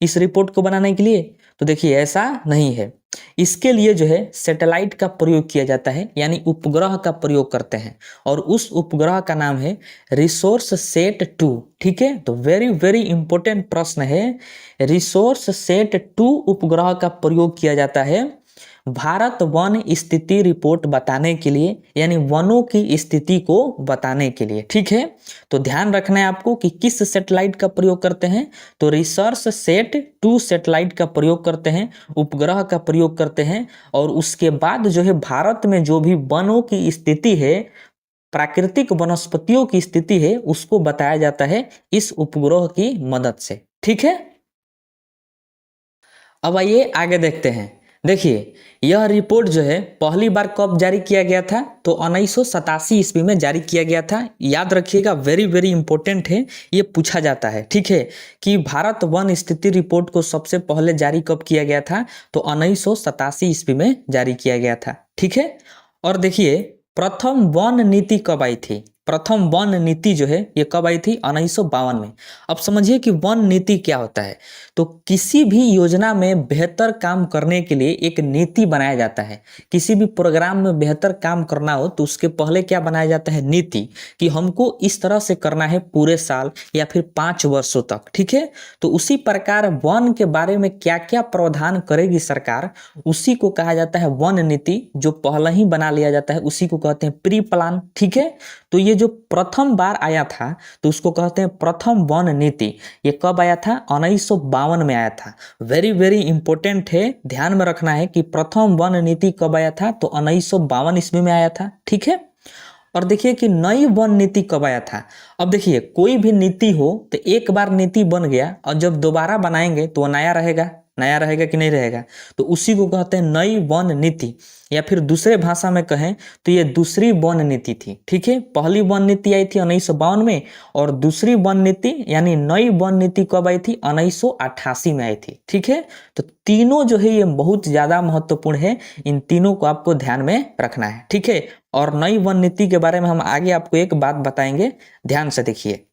इस रिपोर्ट को बनाने के लिए? तो देखिए ऐसा नहीं है। इसके लिए जो है सैटेलाइट का प्रयोग किया जाता है, यानी उपग्रह का प्रयोग करते हैं, और उस उपग्रह का नाम है रिसोर्स सेट 2, ठीक है। तो वेरी वेरी इंपॉर्टेंट प्रश्न है। रिसोर्स सेट 2 उपग्रह का प्रयोग किया जाता है भारत वन स्थिति रिपोर्ट बताने के लिए, यानी वनों की स्थिति को बताने के लिए, ठीक है। तो ध्यान रखना है आपको कि किस सैटेलाइट का प्रयोग करते हैं। तो रिसर्च सेट 2 सैटेलाइट का प्रयोग करते हैं, उपग्रह का प्रयोग करते हैं, और उसके बाद जो है भारत में जो भी वनों की स्थिति है, प्राकृतिक वनस्पतियों की स्थिति है, उसको बताया जाता है इस उपग्रह की मदद से, ठीक है। अब आइए आगे देखते हैं। देखिए यह रिपोर्ट जो है पहली बार कब जारी किया गया था? तो 1987 ईस्वी में जारी किया गया था। याद रखिएगा, वेरी वेरी इंपॉर्टेंट है, ये पूछा जाता है, ठीक है, कि भारत वन स्थिति रिपोर्ट को सबसे पहले जारी कब किया गया था? तो 1987 ईस्वी में जारी किया गया था, ठीक है। और देखिए प्रथम वन नीति कब आई थी? प्रथम वन नीति जो है ये कब आई थी? 1952 में। अब समझिए कि वन नीति क्या होता है। तो किसी भी योजना में बेहतर काम करने के लिए एक नीति बनाया जाता है। किसी भी प्रोग्राम में बेहतर काम करना हो तो उसके पहले क्या बनाया जाता है? नीति, कि हमको इस तरह से करना है पूरे साल या फिर 5 वर्षों तक, ठीक है। तो उसी प्रकार वन के बारे में क्या क्या प्रावधान करेगी सरकार, उसी को कहा जाता है वन नीति। जो पहले ही बना लिया जाता है उसी को कहते हैं प्री प्लान, ठीक है। तो ये जो प्रथम बार आया था तो उसको कहते हैं प्रथम वन नीति। ये कब आया था? 1952 में आया था। वेरी वेरी इंपॉर्टेंट है, ध्यान में रखना है कि प्रथम वन नीति कब आया था? तो 1952 ईस्वी में आया था, ठीक है। और देखिए कि नई वन नीति कब आया था। अब देखिए कोई भी नीति हो तो एक बार नीति बन गया और जब दोबारा बनाएंगे तो वो नया रहेगा। नया रहेगा कि नहीं रहेगा? तो उसी को कहते हैं नई वन नीति, या फिर दूसरे भाषा में कहें तो ये दूसरी वन नीति थी, ठीक है। पहली वन नीति आई थी 1952 में, और दूसरी वन नीति यानी नई वन नीति कब आई थी? 1988 में आई थी, ठीक है। तो तीनों जो है ये बहुत ज्यादा महत्वपूर्ण है, इन तीनों को आपको ध्यान में रखना है, ठीक है। और नई वन नीति के बारे में हम आगे आपको एक बात बताएंगे, ध्यान से देखिए।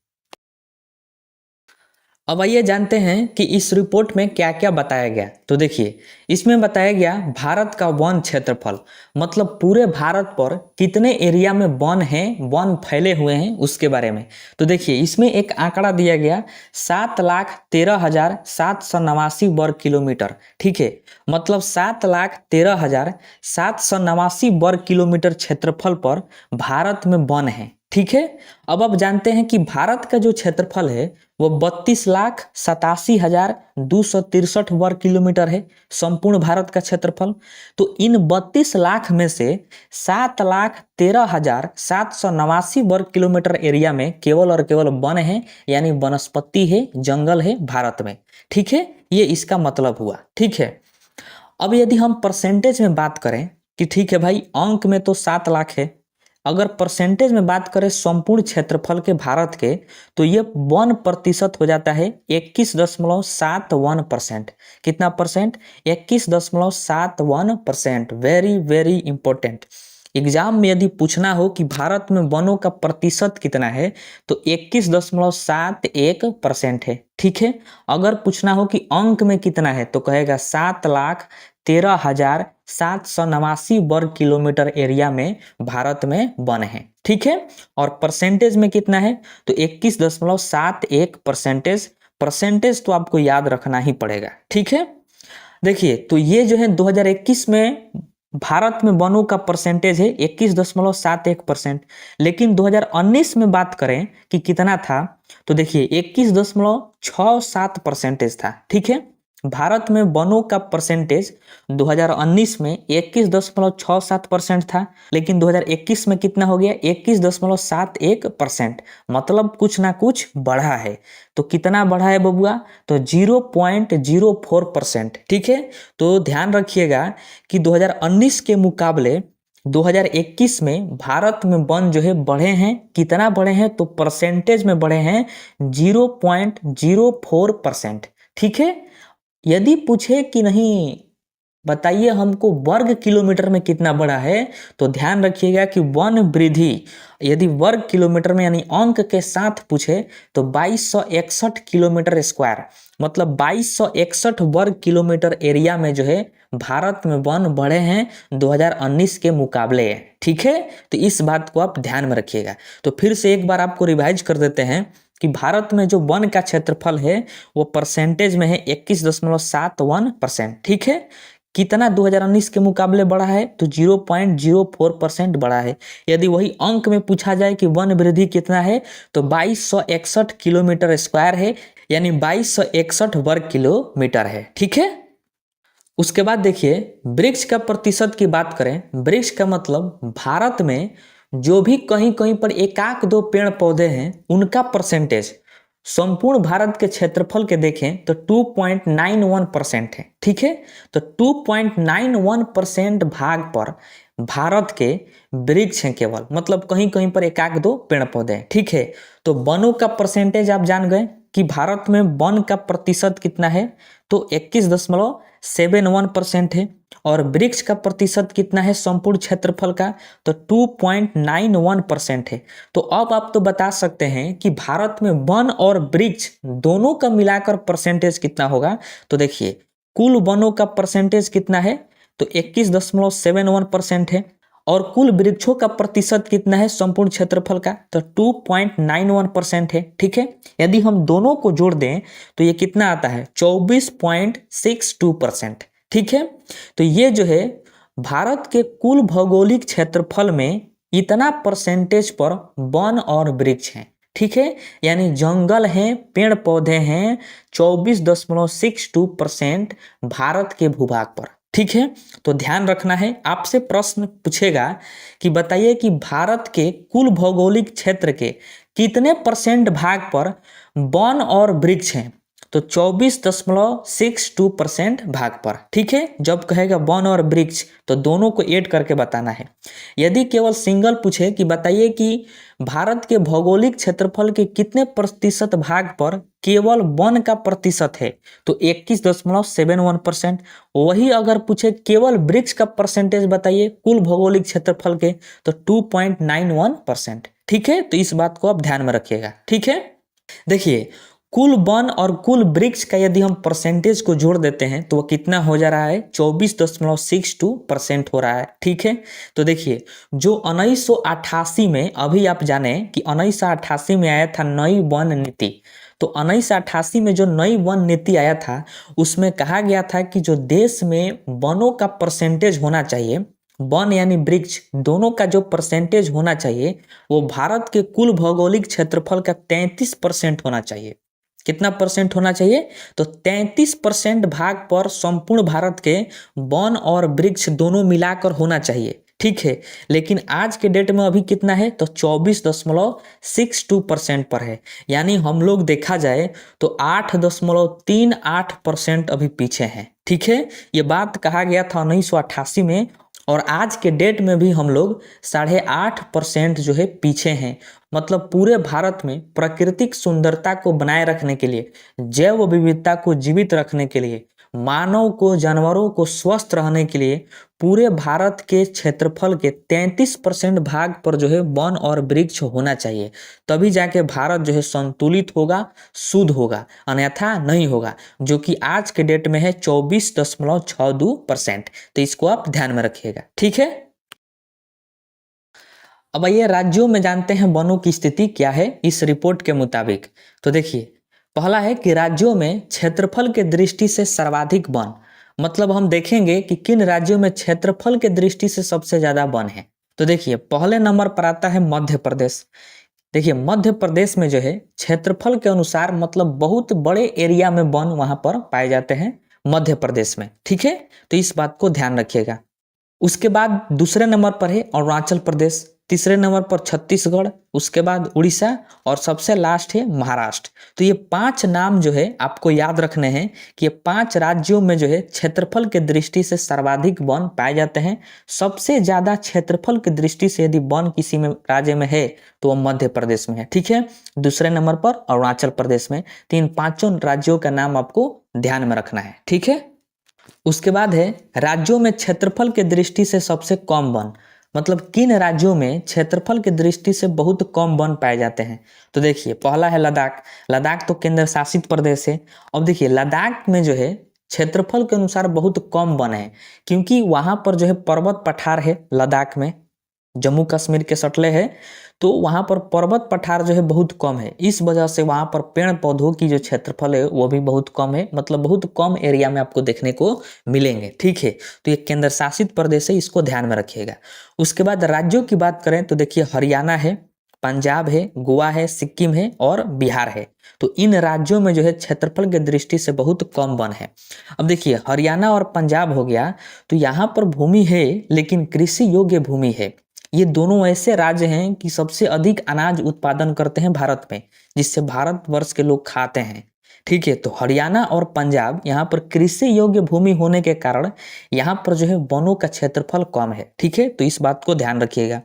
अब आइए जानते हैं कि इस रिपोर्ट में क्या क्या बताया गया। तो देखिए इसमें बताया गया भारत का वन क्षेत्रफल, मतलब पूरे भारत पर कितने एरिया में वन है, वन फैले हुए हैं, उसके बारे में। तो देखिए इसमें एक आंकड़ा दिया गया 7,13,789 वर्ग किलोमीटर, ठीक है। मतलब 7,13,789 वर्ग किलोमीटर क्षेत्रफल पर भारत में वन है, ठीक है। अब आप जानते हैं कि भारत का जो क्षेत्रफल है वो 32,87,263 वर्ग किलोमीटर है, संपूर्ण भारत का क्षेत्रफल। तो इन 32 लाख में से 7,13,789 वर्ग किलोमीटर एरिया में केवल और केवल वन है, यानी वनस्पति है, जंगल है भारत में, ठीक है। ये इसका मतलब हुआ, ठीक है। अब यदि हम परसेंटेज में बात करें कि ठीक है भाई अंक में तो 7 लाख है, अगर परसेंटेज में बात करें संपूर्ण क्षेत्रफल के भारत के, तो ये 1% हो जाता है 21.71%। कितना percent? 21.71%। Very very important. Exam में यदि पूछना हो कि भारत में वनों का प्रतिशत कितना है, तो 21.71% है। ठीक है। अगर पूछना हो कि अंक में कितना है, तो कहेगा 7,13,789 वर्ग किलोमीटर एरिया में भारत में वन है। ठीक है। और परसेंटेज में कितना है, तो 21.71%। परसेंटेज तो आपको याद रखना ही पड़ेगा। ठीक है। देखिए, तो ये जो है 2021 में भारत में वनों का परसेंटेज है 21.71%। लेकिन 2019 में बात करें कि कितना था, तो देखिए 21.67% था। ठीक है। भारत में वनों का परसेंटेज 2019 में 21.67% था, लेकिन 2021 में कितना हो गया? 21.71%। मतलब कुछ ना कुछ बढ़ा है। तो कितना बढ़ा है बबुआ? तो 0.04%। ठीक है। तो ध्यान रखिएगा कि 2019 के मुकाबले 2021 में भारत में वन जो है बढ़े हैं। कितना बढ़े हैं? तो परसेंटेज में बढ़े हैं 0.04%। ठीक है। यदि पूछे कि नहीं बताइए हमको वर्ग किलोमीटर में कितना बढ़ा है, तो ध्यान रखिएगा कि वन वृद्धि यदि वर्ग किलोमीटर में यानी अंक के साथ पूछे, तो 2261 किलोमीटर स्क्वायर, मतलब 2261 वर्ग किलोमीटर एरिया में जो है भारत में वन बढ़े हैं 2019 के मुकाबले। ठीक है। तो इस बात को आप ध्यान में रखिएगा। तो फिर से एक बार आपको रिवाइज कर देते हैं कि भारत में जो वन का क्षेत्रफल है वो परसेंटेज में है 21.71%। ठीक है। कितना 2019 के मुकाबले बढ़ा है? तो 0.04% बढ़ा है। यदि वही अंक में पूछा जाए कि वन वृद्धि कितना है, तो 2261 किलोमीटर स्क्वायर है, यानी 2261 वर्ग किलोमीटर है। ठीक है। उसके बाद देखिए, वृक्ष का प्रतिशत की बात करें। वृक्ष का मतलब भारत में जो भी कहीं कहीं पर एकाक दो पेड़ पौधे हैं उनका परसेंटेज संपूर्ण भारत के क्षेत्रफल के देखें तो 2.91% है। ठीक है। तो 2.91% भाग पर भारत के वृक्ष हैं केवल, मतलब कहीं कहीं पर एकाक दो पेड़ पौधे हैं। ठीक है। तो वनों का परसेंटेज आप जान गए कि भारत में वन का प्रतिशत कितना है, तो 21.71% है। और वृक्ष का प्रतिशत कितना है संपूर्ण क्षेत्रफल का, तो 2.91% है। तो अब आप तो बता सकते हैं कि भारत में वन और वृक्ष दोनों का मिलाकर परसेंटेज कितना होगा। तो देखिए, कुल वनों का परसेंटेज कितना है, तो 21.71% है। और कुल वृक्षों का प्रतिशत कितना है संपूर्ण क्षेत्रफल का, तो 2.91% है। ठीक है। यदि हम दोनों को जोड़ दें तो ये कितना आता है? 24.62%। ठीक है। तो ये जो है भारत के कुल भौगोलिक क्षेत्रफल में इतना परसेंटेज पर वन और वृक्ष हैं। ठीक है। यानी जंगल हैं, पेड़ पौधे हैं 24.62% भारत के भूभाग पर। ठीक है। तो ध्यान रखना है, आपसे प्रश्न पूछेगा कि बताइए कि भारत के कुल भौगोलिक क्षेत्र के कितने परसेंट भाग पर वन और वृक्ष हैं, तो 24.62% भाग पर। ठीक है। जब कहेगा वन और वृक्ष तो दोनों को ऐड करके बताना है। यदि केवल सिंगल पूछे कि बताइए कि भारत के भौगोलिक क्षेत्रफल के कितने प्रतिशत भाग पर केवल वन का प्रतिशत है, तो 21.71%। वही अगर पूछे केवल वृक्ष का परसेंटेज बताइए कुल भौगोलिक क्षेत्रफल के, तो 2.91%। ठीक है। तो इस बात को आप ध्यान में रखिएगा। ठीक है। देखिए, कुल वन और कुल वृक्ष का यदि हम परसेंटेज को जोड़ देते हैं तो वो कितना हो जा रहा है? 24.62% हो रहा है। ठीक है। तो देखिए, जो 1988 में, अभी आप जाने कि 1988 में आया था नई वन नीति, तो 1988 में जो नई वन नीति आया था उसमें कहा गया था कि जो देश में वनों का परसेंटेज होना चाहिए, वन यानी वृक्ष दोनों का जो परसेंटेज होना चाहिए वो भारत के कुल भौगोलिक क्षेत्रफल का 33% होना चाहिए। कितना परसेंट होना चाहिए? तो 33% भाग पर संपूर्ण भारत के वन और वृक्ष दोनों मिलाकर होना चाहिए। ठीक है। लेकिन आज के डेट में अभी कितना है, तो 24.62% पर है। यानी हम लोग देखा जाए तो 8.38% अभी पीछे हैं। ठीक है। ये बात कहा गया था 1988 में, और आज के डेट में भी हम लोग 8.5% जो है पीछे हैं। मतलब पूरे भारत में प्राकृतिक सुंदरता को बनाए रखने के लिए, जैव विविधता को जीवित रखने के लिए, मानव को, जानवरों को स्वस्थ रहने के लिए पूरे भारत के क्षेत्रफल के 33% भाग पर जो है वन और वृक्ष होना चाहिए। तभी जाके भारत जो है संतुलित होगा, शुद्ध होगा, अन्यथा नहीं होगा, जो कि आज के डेट में है 24.62%। तो इसको आप ध्यान में रखिएगा, ठीक है। अब आइए राज्यों में जानते हैं वनों की स्थिति क्या है इस रिपोर्ट के मुताबिक। तो देखिए, पहला है कि राज्यों में क्षेत्रफल के दृष्टि से सर्वाधिक वन। मतलब हम देखेंगे कि किन राज्यों में क्षेत्रफल के दृष्टि से सबसे ज्यादा वन है। तो देखिए, पहले नंबर पर आता है मध्य प्रदेश। देखिए, मध्य प्रदेश में जो है क्षेत्रफल के अनुसार मतलब बहुत बड़े एरिया में वन वहां पर पाए जाते हैं मध्य प्रदेश में, ठीक है। तो इस बात को ध्यान रखिएगा। उसके बाद दूसरे नंबर पर है अरुणाचल प्रदेश, तीसरे नंबर पर छत्तीसगढ़, उसके बाद उड़ीसा और सबसे लास्ट है महाराष्ट्र। तो ये 5 नाम जो है आपको याद रखने हैं कि ये 5 राज्यों में जो है क्षेत्रफल के दृष्टि से सर्वाधिक वन पाए जाते हैं। सबसे ज्यादा क्षेत्रफल की दृष्टि से यदि वन किसी में राज्य में है तो वह मध्य प्रदेश में है, ठीक है। दूसरे नंबर पर अरुणाचल प्रदेश में। तो इन 5 राज्यों का नाम आपको ध्यान में रखना है, ठीक है। उसके बाद है राज्यों में क्षेत्रफल के दृष्टि से सबसे कम वन। मतलब किन राज्यों में क्षेत्रफल की दृष्टि से बहुत कम वन पाए जाते हैं। तो देखिए, पहला है लद्दाख। लद्दाख तो केंद्र शासित प्रदेश है। अब देखिए, लद्दाख में जो है क्षेत्रफल के अनुसार बहुत कम वन है, क्योंकि वहां पर जो है पर्वत पठार है। लद्दाख में जम्मू कश्मीर के सटले है, तो वहां पर पर्वत पठार जो है बहुत कम है। इस वजह से वहां पर पेड़ पौधों की जो क्षेत्रफल है वो भी बहुत कम है। मतलब बहुत कम एरिया में आपको देखने को मिलेंगे, ठीक है। तो ये केंद्र शासित प्रदेश है, इसको ध्यान में रखिएगा। उसके बाद राज्यों की बात करें तो देखिए, हरियाणा है, पंजाब है, गोवा है, सिक्किम है और बिहार है। तो इन राज्यों में जो है क्षेत्रफल की दृष्टि से बहुत कम वन है। अब देखिए, हरियाणा और पंजाब हो गया, तो यहाँ पर भूमि है लेकिन कृषि योग्य भूमि है। ये दोनों ऐसे राज्य हैं कि सबसे अधिक अनाज उत्पादन करते हैं भारत में, जिससे भारतवर्ष के लोग खाते हैं, ठीक है। तो हरियाणा और पंजाब यहाँ पर कृषि योग्य भूमि होने के कारण यहाँ पर जो है वनों का क्षेत्रफल कम है, ठीक है। तो इस बात को ध्यान रखिएगा।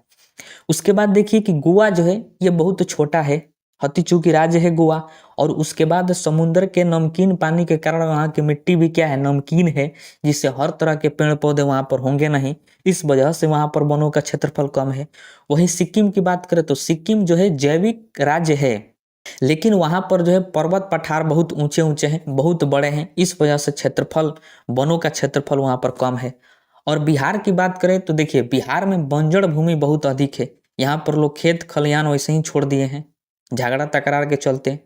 उसके बाद देखिए कि गोवा जो है ये बहुत छोटा है, अति चूंकि राज्य है गोवा। और उसके बाद समुद्र के नमकीन पानी के कारण वहाँ की मिट्टी भी क्या है, नमकीन है, जिससे हर तरह के पेड़ पौधे वहाँ पर होंगे नहीं। इस वजह से वहाँ पर वनों का क्षेत्रफल कम है। वहीं सिक्किम की बात करें तो सिक्किम जो है जैविक राज्य है, लेकिन वहां पर जो है पर्वत पठार बहुत ऊंचे ऊंचे हैं, बहुत बड़े हैं। इस वजह से क्षेत्रफल, वनों का क्षेत्रफल वहां पर कम है। और बिहार की बात करें तो देखिए, बिहार में बंजर भूमि बहुत अधिक है। यहाँ पर लोग खेत खलिहान वैसे ही छोड़ दिए हैं झगड़ा तकरार के चलते।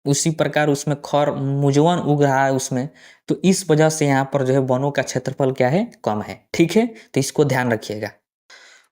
उसी प्रकार उसमें खर मुजवन उग रहा है उसमें। तो इस वजह से यहाँ पर जो है वनों का क्षेत्रफल क्या है, कम है, ठीक है। तो इसको ध्यान रखिएगा।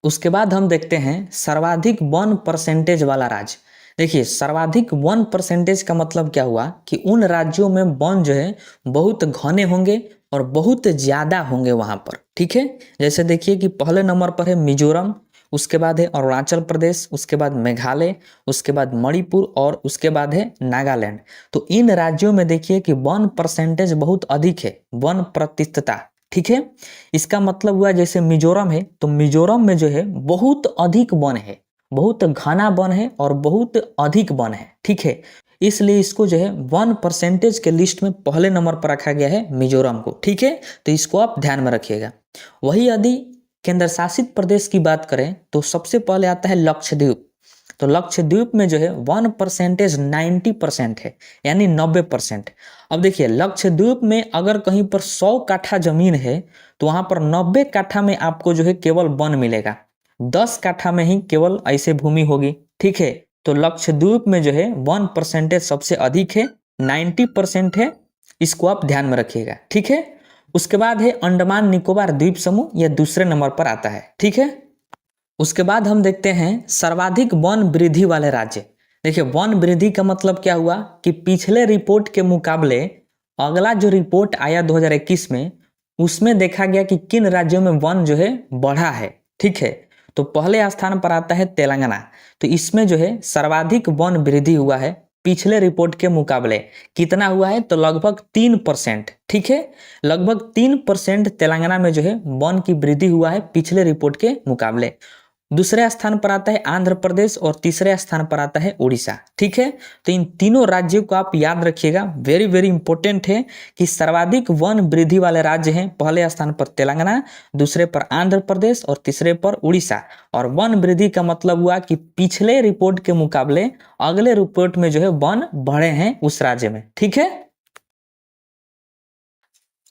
उसके बाद हम देखते हैं सर्वाधिक 1% वाला राज्य। देखिए, सर्वाधिक 1% का मतलब क्या हुआ कि उन राज्यों में वन जो है बहुत घने होंगे और बहुत ज्यादा होंगे वहां पर, ठीक है। जैसे देखिए कि पहले नंबर पर है मिजोरम, उसके बाद है अरुणाचल प्रदेश, उसके बाद मेघालय, उसके बाद मणिपुर और उसके बाद है नागालैंड। तो इन राज्यों में देखिए कि 1% बहुत अधिक है, 1%, ठीक है। इसका मतलब हुआ जैसे मिजोरम है, तो मिजोरम में जो है बहुत अधिक वन है, बहुत घना वन है और बहुत अधिक वन है, ठीक है। इसलिए इसको जो है 1% के लिस्ट में पहले नंबर पर रखा गया है मिजोरम को, ठीक है। तो इसको आप ध्यान में रखिएगा। वही यदि केंद्र शासित प्रदेश की बात करें तो सबसे पहले आता है लक्षद्वीप। तो लक्षद्वीप में जो है 1% 90% है, यानी 90%। अब देखिए, लक्षद्वीप में अगर कहीं पर 100 काठा जमीन है तो वहां पर 90 काठा में आपको जो है केवल वन मिलेगा, 10 काठा में ही केवल ऐसे भूमि होगी, ठीक है। तो लक्षद्वीप में जो है 1% सबसे अधिक है, 90% है। इसको आप ध्यान में रखिएगा, ठीक है। उसके बाद है अंडमान निकोबार द्वीप समूह, यह दूसरे नंबर पर आता है, ठीक है। उसके बाद हम देखते हैं सर्वाधिक वन वृद्धि वाले राज्य। देखिए, वन वृद्धि का मतलब क्या हुआ कि पिछले रिपोर्ट के मुकाबले अगला जो रिपोर्ट आया 2021 में, उसमें देखा गया कि किन राज्यों में वन जो है बढ़ा है, ठीक है। तो पहले स्थान पर आता है तेलंगाना। तो इसमें जो है सर्वाधिक वन वृद्धि हुआ है, पिछले रिपोर्ट के मुकाबले कितना हुआ है, तो लगभग 3%। ठीक है, लगभग 3% तेलंगाना में जो है वन की वृद्धि हुआ है पिछले रिपोर्ट के मुकाबले। दूसरे स्थान पर आता है आंध्र प्रदेश और तीसरे स्थान पर आता है उड़ीसा। ठीक है, तो इन तीनों राज्यों को आप याद रखिएगा, वेरी वेरी इंपॉर्टेंट है कि सर्वाधिक वन वृद्धि वाले राज्य हैं। पहले स्थान पर तेलंगाना, दूसरे पर आंध्र प्रदेश और तीसरे पर उड़ीसा। और वन वृद्धि का मतलब हुआ कि पिछले रिपोर्ट के मुकाबले अगले रिपोर्ट में जो है वन बढ़े हैं उस राज्य में। ठीक है,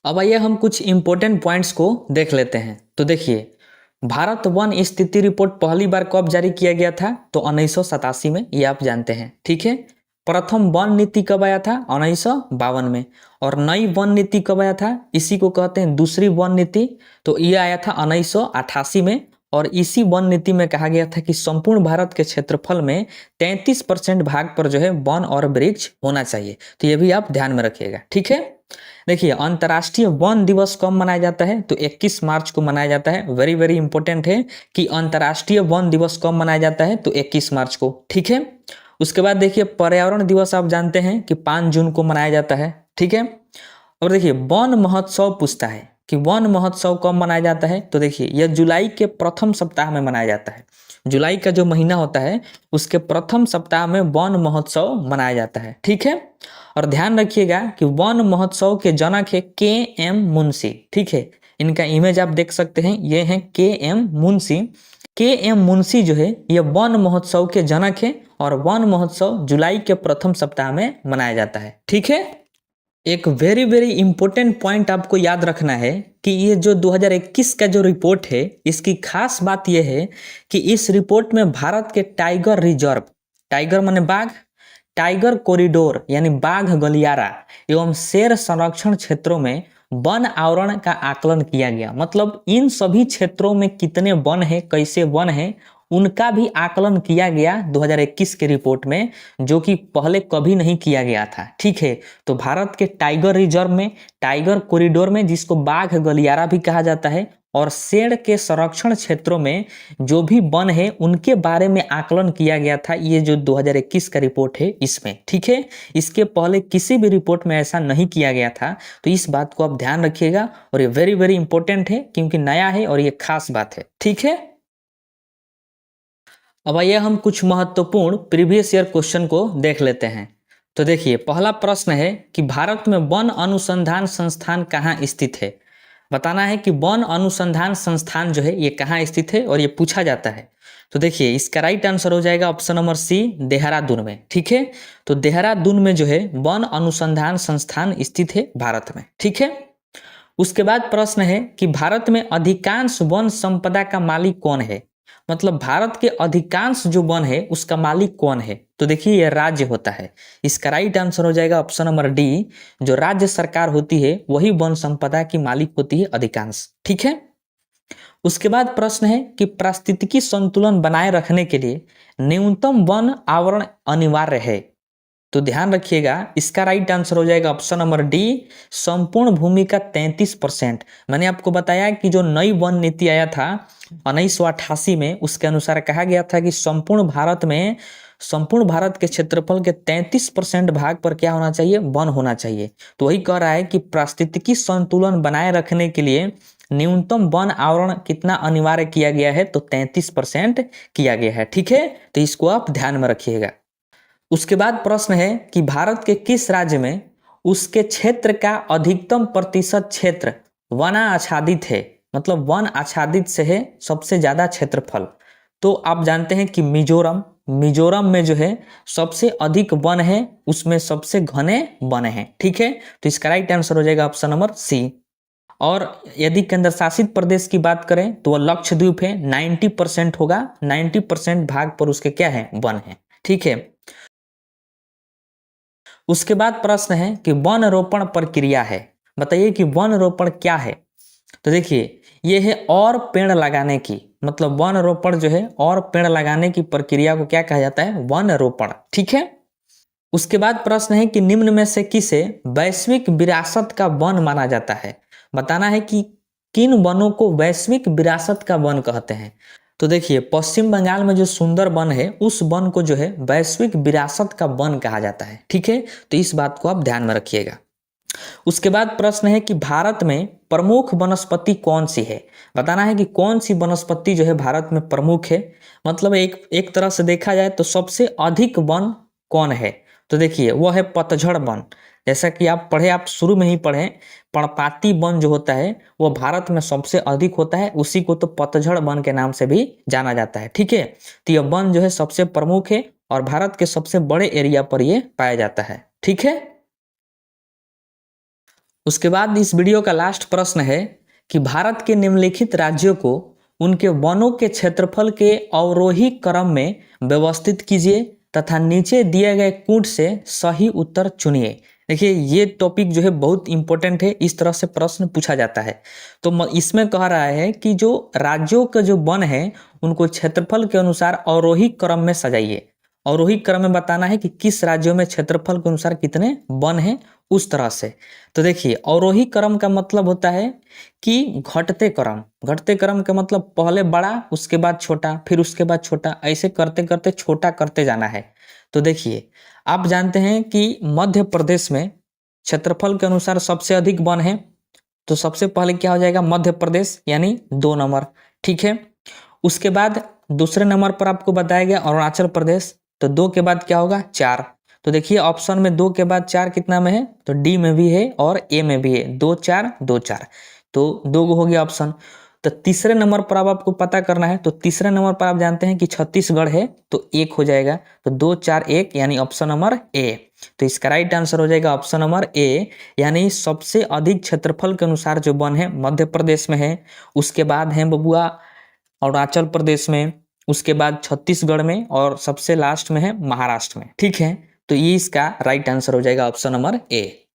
अब आइए हम कुछ इंपॉर्टेंट पॉइंट्स को देख लेते हैं। तो देखिए, भारत वन स्थिति रिपोर्ट पहली बार कब जारी किया गया था, तो 1987 में, ये आप जानते हैं। ठीक है, प्रथम वन नीति कब आया था, 1952 में। और नई वन नीति कब आया था, इसी को कहते हैं दूसरी वन नीति, तो ये आया था 1988 में। और इसी वन नीति में कहा गया था कि संपूर्ण भारत के क्षेत्रफल में 33% भाग पर जो है वन और वृक्ष होना चाहिए। तो ये भी आप ध्यान में रखिएगा। ठीक है, देखिए, अंतर्राष्ट्रीय वन दिवस कब मनाया जाता है, तो 21 मार्च को मनाया जाता है। वेरी वेरी इंपॉर्टेंट है कि अंतर्राष्ट्रीय वन दिवस कब मनाया जाता है, तो 21 मार्च को। ठीक है, उसके बाद देखिए, पर्यावरण दिवस आप जानते हैं कि 5 जून को मनाया जाता है। ठीक है, और देखिए, वन महोत्सव पूछता है कि वन महोत्सव कब मनाया जाता है, तो देखिए, यह जुलाई के प्रथम सप्ताह में मनाया जाता है। जुलाई का जो महीना होता है उसके प्रथम सप्ताह में वन महोत्सव मनाया जाता है। ठीक है, और ध्यान रखिएगा कि वन महोत्सव के जनक है के.एम. मुंशी। ठीक है, इनका इमेज आप देख सकते हैं, ये हैं के.एम. मुंशी। के.एम. मुंशी जो है ये वन महोत्सव के जनक है और वन महोत्सव जुलाई के प्रथम सप्ताह में मनाया जाता है। ठीक है, एक वेरी वेरी इंपॉर्टेंट पॉइंट आपको याद रखना है कि ये जो 2021 का जो रिपोर्ट है, इसकी खास बात यह है कि इस रिपोर्ट में भारत के टाइगर रिजर्व, टाइगर माने बाघ, टाइगर कॉरिडोर यानी बाघ गलियारा एवं शेर संरक्षण क्षेत्रों में वन आवरण का आकलन किया गया। मतलब इन सभी क्षेत्रों में कितने वन है, कैसे वन है, उनका भी आकलन किया गया 2021 के रिपोर्ट में, जो कि पहले कभी नहीं किया गया था। ठीक है, तो भारत के टाइगर रिजर्व में, टाइगर कॉरिडोर में, जिसको बाघ गलियारा भी कहा जाता है, और शेर के संरक्षण क्षेत्रों में जो भी वन है उनके बारे में आकलन किया गया था। ये जो 2021 का रिपोर्ट है इसमें। ठीक है, इसके पहले किसी भी रिपोर्ट में ऐसा नहीं किया गया था, तो इस बात को आप ध्यान रखिएगा। और ये वेरी वेरी इंपॉर्टेंट है क्योंकि नया है और ये खास बात है। ठीक है, अब आइए हम कुछ महत्वपूर्ण प्रीवियस ईयर क्वेश्चन को देख लेते हैं। तो देखिए, पहला प्रश्न है कि भारत में वन अनुसंधान संस्थान कहाँ स्थित है। बताना है कि वन अनुसंधान संस्थान जो है ये कहाँ स्थित है, और ये पूछा जाता है। तो देखिए, इसका राइट आंसर हो जाएगा ऑप्शन नंबर सी, देहरादून में। ठीक है, तो देहरादून में जो है वन अनुसंधान संस्थान स्थित है भारत में। ठीक है, उसके बाद प्रश्न है कि भारत में अधिकांश वन संपदा का मालिक कौन है। मतलब भारत के अधिकांश जो वन है उसका मालिक कौन है, तो देखिए ये राज्य होता है। इसका राइट आंसर हो जाएगा ऑप्शन नंबर डी, जो राज्य सरकार होती है वही वन संपदा की मालिक होती है अधिकांश। ठीक है, उसके बाद प्रश्न है कि पारिस्थितिकी संतुलन बनाए रखने के लिए न्यूनतम वन आवरण अनिवार्य है। तो ध्यान रखिएगा, इसका राइट आंसर हो जाएगा ऑप्शन नंबर डी, संपूर्ण भूमि का 33%। मैंने आपको बताया कि जो नई वन नीति आया था 1988 में, उसके अनुसार कहा गया था कि संपूर्ण भारत के क्षेत्रफल के 33% भाग पर क्या होना चाहिए, वन होना चाहिए। तो वही कह रहा है कि पारिस्थितिकी संतुलन बनाए रखने के लिए न्यूनतम वन आवरण कितना अनिवार्य किया गया है, तो 33% किया गया है। ठीक है, तो इसको आप ध्यान में रखिएगा। उसके बाद प्रश्न है कि भारत के किस राज्य में उसके क्षेत्र का अधिकतम प्रतिशत क्षेत्र वनाच्छादित है। मतलब वन आच्छादित से है सबसे ज्यादा क्षेत्रफल। तो आप जानते हैं कि मिजोरम में जो है सबसे अधिक वन है, उसमें सबसे घने वन हैं। ठीक है, तो इसका राइट आंसर हो जाएगा ऑप्शन नंबर सी। और यदि केंद्र शासित प्रदेश की बात करें तो वह लक्षद्वीप है, 90% होगा, 90% भाग पर उसके क्या है, वन है। ठीक है, उसके बाद प्रश्न है कि वन रोपण प्रक्रिया है। बताइए कि वन रोपण क्या है। तो देखिए, ये है और पेड़ लगाने की, मतलब वन रोपण जो है और पेड़ लगाने की प्रक्रिया को क्या कहा जाता है, वन रोपण। ठीक है, उसके बाद प्रश्न है कि निम्न में से किसे वैश्विक विरासत का वन माना जाता है। बताना है कि किन वनों को वैश्विक विरासत का वन कहते हैं। तो देखिए पश्चिम बंगाल में जो सुंदर वन है उस वन को जो है वैश्विक विरासत का वन कहा जाता है। ठीक है, तो इस बात को आप ध्यान में रखिएगा। उसके बाद प्रश्न है कि भारत में प्रमुख वनस्पति कौन सी है। बताना है कि कौन सी वनस्पति जो है भारत में प्रमुख है। मतलब एक तरह से देखा जाए तो सबसे अधिक वन कौन है, तो देखिए वह है पतझड़ वन। जैसा कि आप पढ़े, आप शुरू में ही पढ़े, पर्णपाती वन जो होता है वो भारत में सबसे अधिक होता है, उसी को तो पतझड़ वन के नाम से भी जाना जाता है। ठीक है, तो यह वन जो है सबसे प्रमुख है और भारत के सबसे बड़े एरिया पर यह पाया जाता है। ठीक है, उसके बाद इस वीडियो का लास्ट प्रश्न है कि भारत के निम्नलिखित राज्यों को उनके वनों के क्षेत्रफल के अवरोही क्रम में व्यवस्थित कीजिए तथा नीचे दिए गए कूट से सही उत्तर चुनिए। देखिए ये टॉपिक जो है बहुत इंपॉर्टेंट है, इस तरह से प्रश्न पूछा जाता है। तो इसमें कह रहा है कि जो राज्यों के जो वन है उनको क्षेत्रफल के अनुसार अवरोही क्रम में सजाइए। अवरोही क्रम में बताना है कि किस राज्यों में क्षेत्रफल के अनुसार कितने वन हैं, उस तरह से। तो देखिए अवरोही क्रम का मतलब होता है कि घटते क्रम। घटते क्रम का मतलब पहले बड़ा, उसके बाद छोटा, फिर उसके बाद छोटा, ऐसे करते करते छोटा करते जाना है। तो देखिए आप जानते हैं कि मध्य प्रदेश में क्षेत्रफल के अनुसार सबसे अधिक वन है, तो सबसे पहले क्या हो जाएगा, मध्य प्रदेश यानी 2 नंबर। ठीक है, उसके बाद दूसरे नंबर पर आपको बताया गया अरुणाचल प्रदेश, तो 2 के बाद क्या होगा, 4। तो देखिए ऑप्शन में 2 के बाद 4 कितना में है, तो डी में भी है और ए में भी है, 2 4 2 4, तो 2 हो गया ऑप्शन। तो तीसरे नंबर पर अब आपको पता करना है, तो तीसरे नंबर पर आप जानते हैं कि छत्तीसगढ़ है, तो 1 हो जाएगा, तो 2 4 1 यानी ऑप्शन नंबर ए। तो इसका राइट आंसर हो जाएगा ऑप्शन नंबर ए, यानी सबसे अधिक क्षेत्रफल के अनुसार जो वन है मध्य प्रदेश में है, उसके बाद है बबुआ अरुणाचल प्रदेश में, उसके बाद छत्तीसगढ़ में और सबसे लास्ट में है महाराष्ट्र में। ठीक है, तो ये इसका राइट आंसर हो जाएगा ऑप्शन नंबर ए।